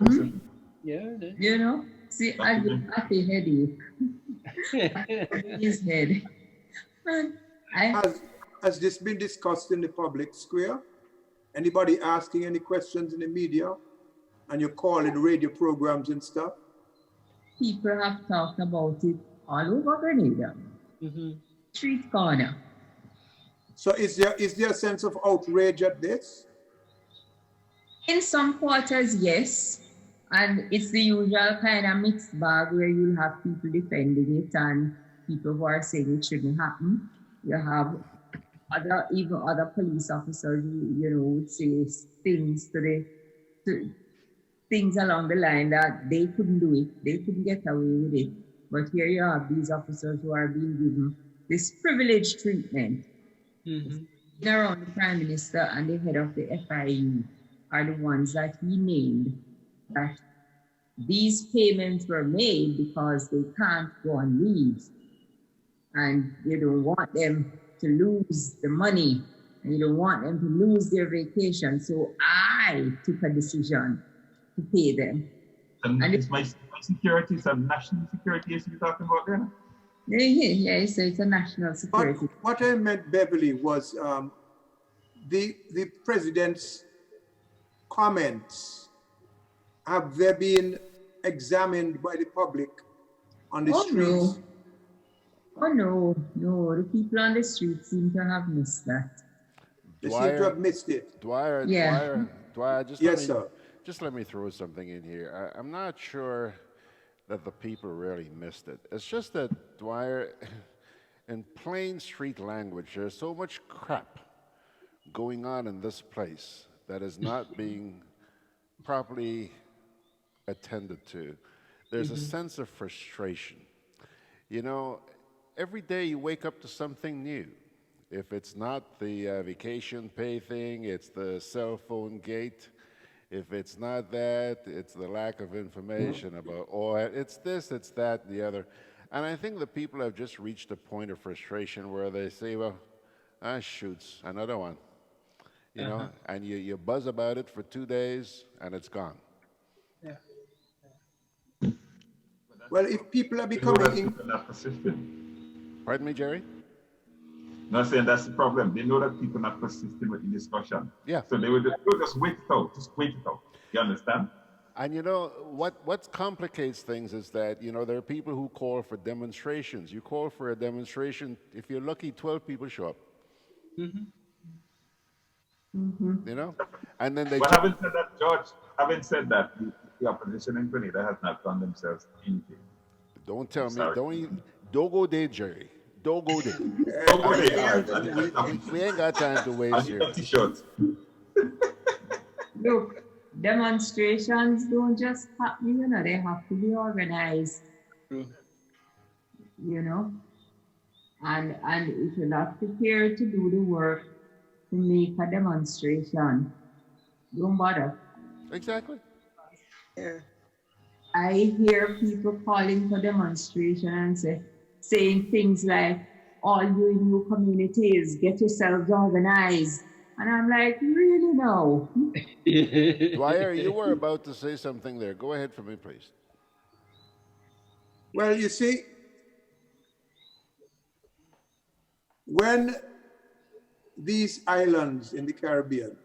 Speaker 5: Yeah.
Speaker 1: You know, see, I got a headache. His head.
Speaker 2: Has this been discussed in the public square? Anybody asking any questions in the media? And you call in radio programs and stuff?
Speaker 1: People have talked about it all over Grenada. Street corner.
Speaker 2: So is there a sense of outrage at this?
Speaker 1: In some quarters, yes. And it's the usual kind of mixed bag where you have people defending it and people who are saying it shouldn't happen. You have other police officers who, would say things things along the line that they couldn't do it, they couldn't get away with it. But here you have these officers who are being given this privileged treatment. Around the Prime Minister and the head of the FIU are the ones that he named that these payments were made because they can't go on leave. And you don't want them to lose the money, and you don't want them to lose their vacation. So I took a decision to pay them.
Speaker 6: And it's my security, it's a national security issue you're talking about there?
Speaker 1: Yeah, so it's a national security.
Speaker 2: But what I meant, Beverly, was the president's comments, have they been examined by the public on the streets?
Speaker 1: Oh no, no, the people on the street seem to have missed that.
Speaker 2: They seem to have missed it.
Speaker 4: Dwyer,
Speaker 1: Yeah.
Speaker 4: Dwyer, just
Speaker 2: Yes, sir.
Speaker 4: let me throw something in here. I'm not sure that the people really missed it. It's just that Dwyer, in plain street language, there's so much crap going on in this place that is not being properly attended to. There's a sense of frustration. You know, every day you wake up to something new. If it's not the vacation pay thing, it's the cell phone gate. If it's not that, it's the lack of information about oil. It's this, it's that, and the other. And I think the people have just reached a point of frustration where they say, well, shoots, another one. You know, and you buzz about it for 2 days, and it's gone.
Speaker 2: Well, if people are becoming...
Speaker 4: Pardon me, Jerry?
Speaker 6: No, I'm saying that's the problem. They know that people are not persistent with the discussion.
Speaker 4: Yeah.
Speaker 6: So they will just wait it out. Just wait it out. You understand?
Speaker 4: And you know, what complicates things is that, you know, there are people who call for demonstrations. You call for a demonstration, if you're lucky, 12 people show up. You know? And then they...
Speaker 6: Well, having said that, George, having said that, the opposition in Grenada has not done themselves anything.
Speaker 4: Don't tell me. Don't go there, Jerry. Don't go there. We ain't got time to waste here.
Speaker 1: Look, demonstrations don't just happen, you know, they have to be organized. You know? And if you're not prepared to do the work to make a demonstration, don't bother.
Speaker 4: Exactly.
Speaker 3: Yeah.
Speaker 1: I hear people calling for demonstration and saying things like, all you in your communities, get yourselves organized. And I'm like, really, no.
Speaker 4: Dwyer, you were about to say something there. Go ahead for me, please.
Speaker 2: Well, you see, when these islands in the Caribbean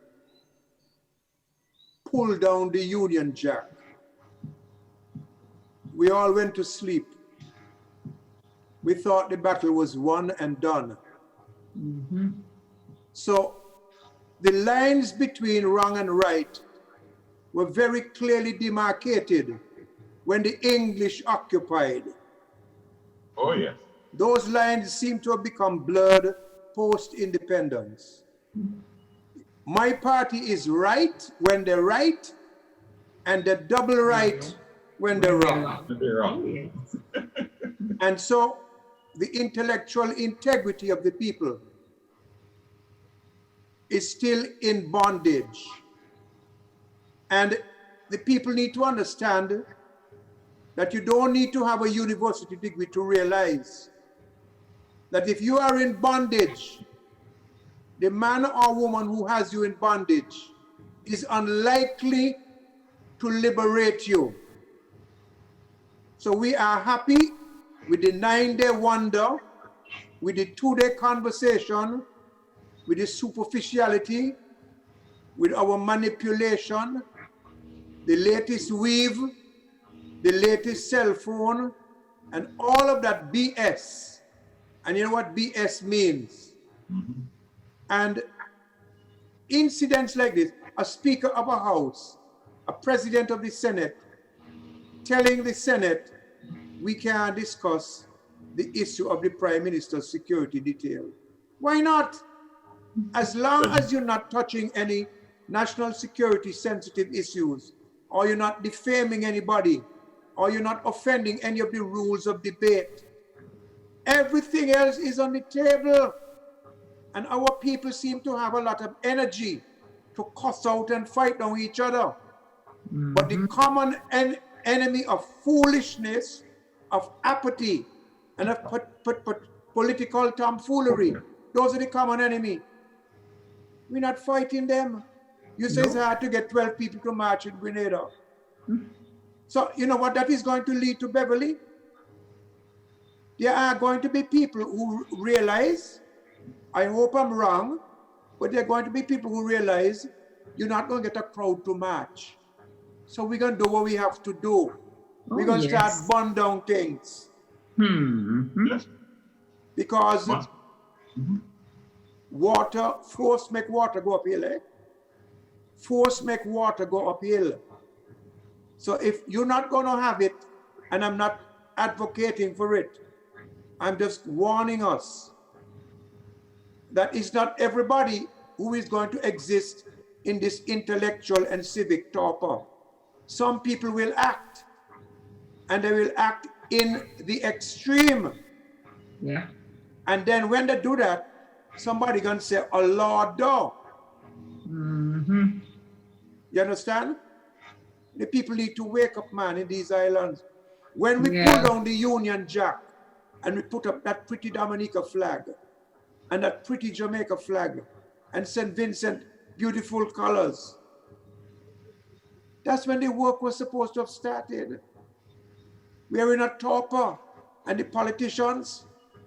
Speaker 2: pulled down the Union Jack, we all went to sleep. We thought the battle was won and done. So the lines between wrong and right were very clearly demarcated when the English occupied.
Speaker 6: Oh, yes.
Speaker 2: Those lines seem to have become blurred post-independence. My party is right when they're right, and the double right when they're wrong. And so the intellectual integrity of the people is still in bondage. And the people need to understand that you don't need to have a university degree to realize that if you are in bondage, the man or woman who has you in bondage is unlikely to liberate you. So we are happy with the 9-day wonder, with the 2-day conversation, with the superficiality, with our manipulation, the latest weave, the latest cell phone, and all of that BS. And you know what BS means? And incidents like this, a Speaker of a House, a President of the Senate, telling the Senate, we can't discuss the issue of the Prime Minister's security detail. Why not? As long as you're not touching any national security sensitive issues, or you're not defaming anybody, or you're not offending any of the rules of debate, everything else is on the table. And our people seem to have a lot of energy to cuss out and fight down each other. But the common enemy of foolishness, of apathy, and of political tomfoolery, those are the common enemy. We're not fighting them. You say it's hard to get 12 people to march in Grenada. So you know what that is going to lead to, Beverly? There are going to be people who realize, I hope I'm wrong, but there are going to be people who realize you're not going to get a crowd to march. So we're going to do what we have to do. We're going to start burn down things. Because water, force make water go uphill, eh? Force make water go uphill. So if you're not going to have it, and I'm not advocating for it, I'm just warning us that it's not everybody who is going to exist in this intellectual and civic torpor. Some people will act, and they will act in the extreme.
Speaker 1: Yeah.
Speaker 2: And then when they do that, somebody gonna say, "Oh Lord, no." You understand? The people need to wake up, man, in these islands. When we pull down the Union Jack and we put up that pretty Dominica flag and that pretty Jamaica flag and St. Vincent, beautiful colors, that's when the work was supposed to have started. We are in a torpor, and the politicians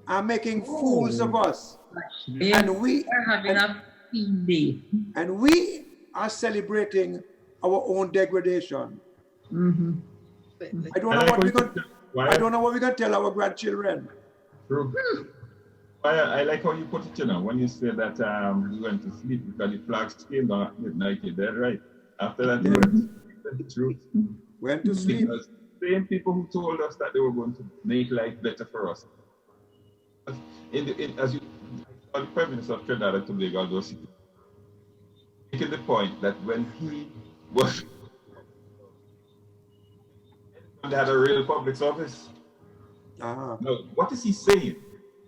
Speaker 2: are making fools of us. And we
Speaker 1: are having a field day.
Speaker 2: And we are celebrating our own degradation. I don't know what we're going to tell our grandchildren.
Speaker 6: True. I like how you put it, you know, when you say that we went to sleep because the flags came down at midnight. You're dead right. After that, we went to sleep. The truth.
Speaker 2: Went to sleep.
Speaker 6: Because same people who told us that they were going to make life better for us. As you, the Prime Minister of Trinidad and Tobago was making the point that when he was, they had a real public service. Now, what is he saying?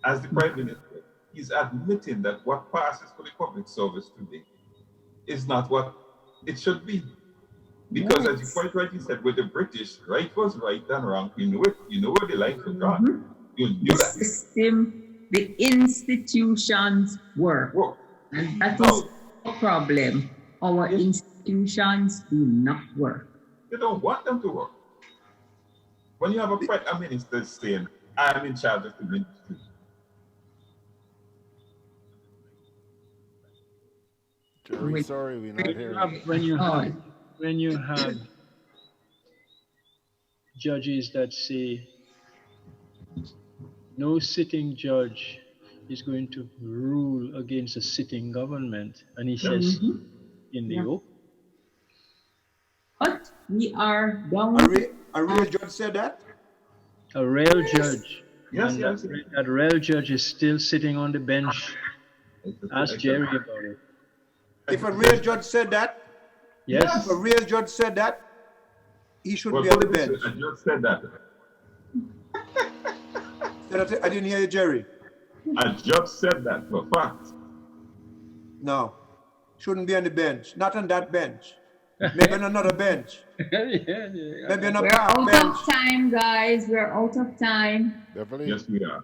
Speaker 6: As the Prime Minister, he's admitting that what passes for the public service today is not what it should be. Because as you quite rightly said, with the British, right was right and wrong, you know it. You know where the lines were drawn. You knew
Speaker 1: The system, the institutions work. And that is a problem. Our institutions do not work.
Speaker 6: You don't want them to work. When you have a Prime Minister saying, I'm in charge of the ministry.
Speaker 4: Jerry, sorry, we're not hearing.
Speaker 5: When you have judges that say no sitting judge is going to rule against a sitting government, and he says in the open.
Speaker 1: But we are down.
Speaker 2: A real judge said that?
Speaker 5: A real judge.
Speaker 6: Yes,
Speaker 5: And
Speaker 6: yes.
Speaker 5: that real judge is still sitting on the bench. Ask Jerry about it.
Speaker 2: If a real judge said that,
Speaker 5: yes.
Speaker 2: If a real judge said that, he should be on the bench.
Speaker 6: A judge said that.
Speaker 2: I didn't hear you, Jerry.
Speaker 6: A judge said that for fact.
Speaker 2: No, shouldn't be on the bench. Not on that bench. Maybe on another bench. Maybe on a
Speaker 1: We're
Speaker 2: park
Speaker 1: out
Speaker 2: bench.
Speaker 1: of time, guys. We're out of time.
Speaker 4: Beverly?
Speaker 6: Yes, we are.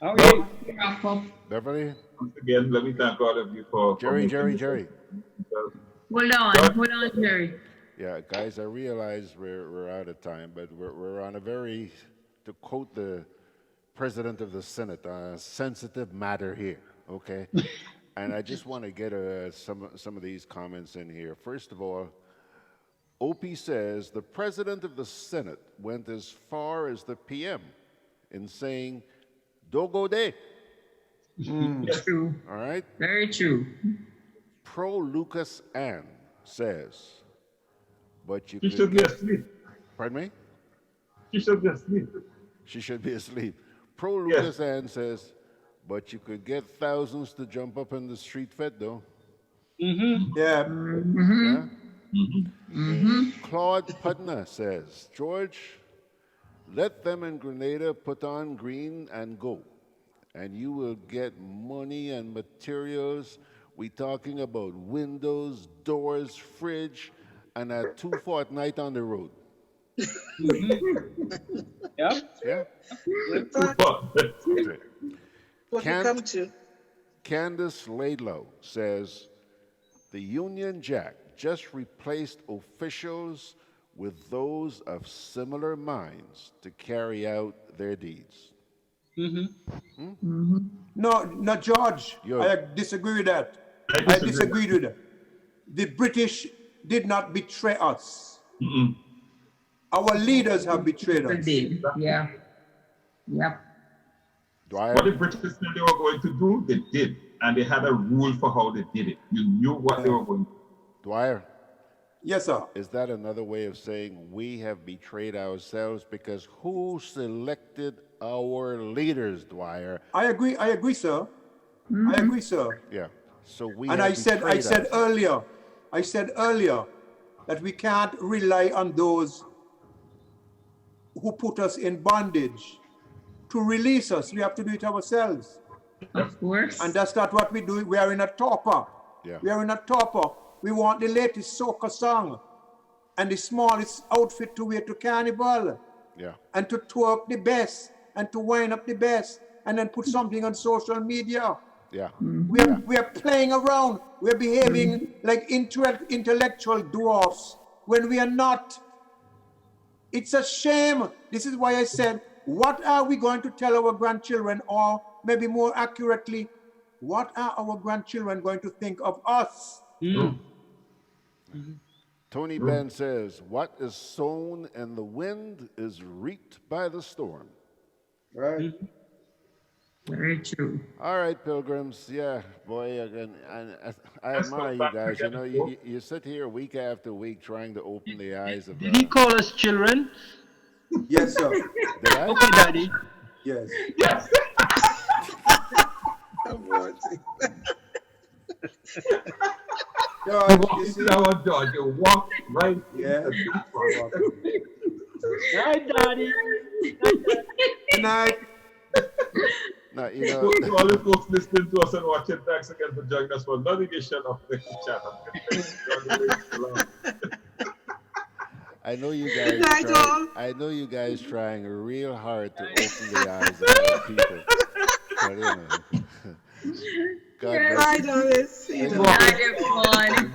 Speaker 1: Okay. Wrap up.
Speaker 4: Beverly?
Speaker 6: Once again, let me thank all of you for
Speaker 4: Jerry.
Speaker 1: Hold on, Jerry.
Speaker 4: Yeah, guys, I realize we're out of time, but we're on a very, to quote the President of the Senate, a sensitive matter here, okay? And I just want to get some of these comments in here. First of all, Opie says the President of the Senate went as far as the PM in saying, "Dogo de."
Speaker 1: True.
Speaker 4: All right?
Speaker 1: Very true.
Speaker 4: Pro Lucas Ann says, but you
Speaker 6: She
Speaker 4: could
Speaker 6: should be
Speaker 4: get...
Speaker 6: asleep.
Speaker 4: Pardon me?
Speaker 6: She should be asleep.
Speaker 4: She should be asleep. Pro Lucas Ann says, but you could get thousands to jump up in the street fed, though.
Speaker 2: Yeah.
Speaker 4: Claude Putner says, George, let them in Grenada put on green and go, and you will get money and materials. We talking about windows, doors, fridge, and a 2 fortnight on the road.
Speaker 5: Yeah.
Speaker 4: Yeah.
Speaker 3: What you come to?
Speaker 4: Candace Laidlow says, the Union Jack just replaced officials with those of similar minds to carry out their deeds.
Speaker 2: No, George, I disagree with that. I disagree with that. The British did not betray us. Our leaders have betrayed us.
Speaker 1: Yeah. Yep.
Speaker 4: Dwyer?
Speaker 6: What the British said they were going to do, they did. And they had a rule for how they did it. You knew what they were going to do.
Speaker 4: Dwyer?
Speaker 2: Yes, sir.
Speaker 4: Is that another way of saying we have betrayed ourselves? Because who selected our leaders, Dwyer?
Speaker 2: I agree, sir. I agree, sir.
Speaker 4: Yeah. So we
Speaker 2: And
Speaker 4: have
Speaker 2: I said
Speaker 4: betrayed
Speaker 2: earlier that we can't rely on those who put us in bondage to release us. We have to do it ourselves.
Speaker 1: Of course.
Speaker 2: And that's not what we do. We are in a torpor.
Speaker 4: Yeah.
Speaker 2: We are in a torpor. We want the latest soca song and the smallest outfit to wear to carnival.
Speaker 4: Yeah.
Speaker 2: And to twerk the best and to wind up the best and then put something on social media.
Speaker 4: Yeah.
Speaker 2: We are playing around. We're behaving like intellectual dwarfs when we are not. It's a shame. This is why I said, what are we going to tell our grandchildren, or maybe more accurately, what are our grandchildren going to think of us?
Speaker 4: Tony Benn says, what is sown in the wind is reaped by the storm.
Speaker 2: Right.
Speaker 1: Very true.
Speaker 4: All right, pilgrims. Yeah, boy, I admire you guys. You know, you sit here week after week trying to open the eyes of.
Speaker 5: Did he call us children?
Speaker 2: Yes, sir.
Speaker 4: Did I?
Speaker 5: Okay, Daddy.
Speaker 2: Yes.
Speaker 6: Yes.
Speaker 2: George,
Speaker 6: you walk right.
Speaker 2: Yeah.
Speaker 5: Night, Daddy.
Speaker 2: Good night.
Speaker 4: No, you know.
Speaker 6: To all the folks listening to us and watching, thanks again for joining us for another edition of Mek We Chat.
Speaker 4: I know you guys. I know you guys trying real hard to open the eyes of other people. But, you know, God bless you.
Speaker 3: Right, Doris.
Speaker 1: Good night, everyone.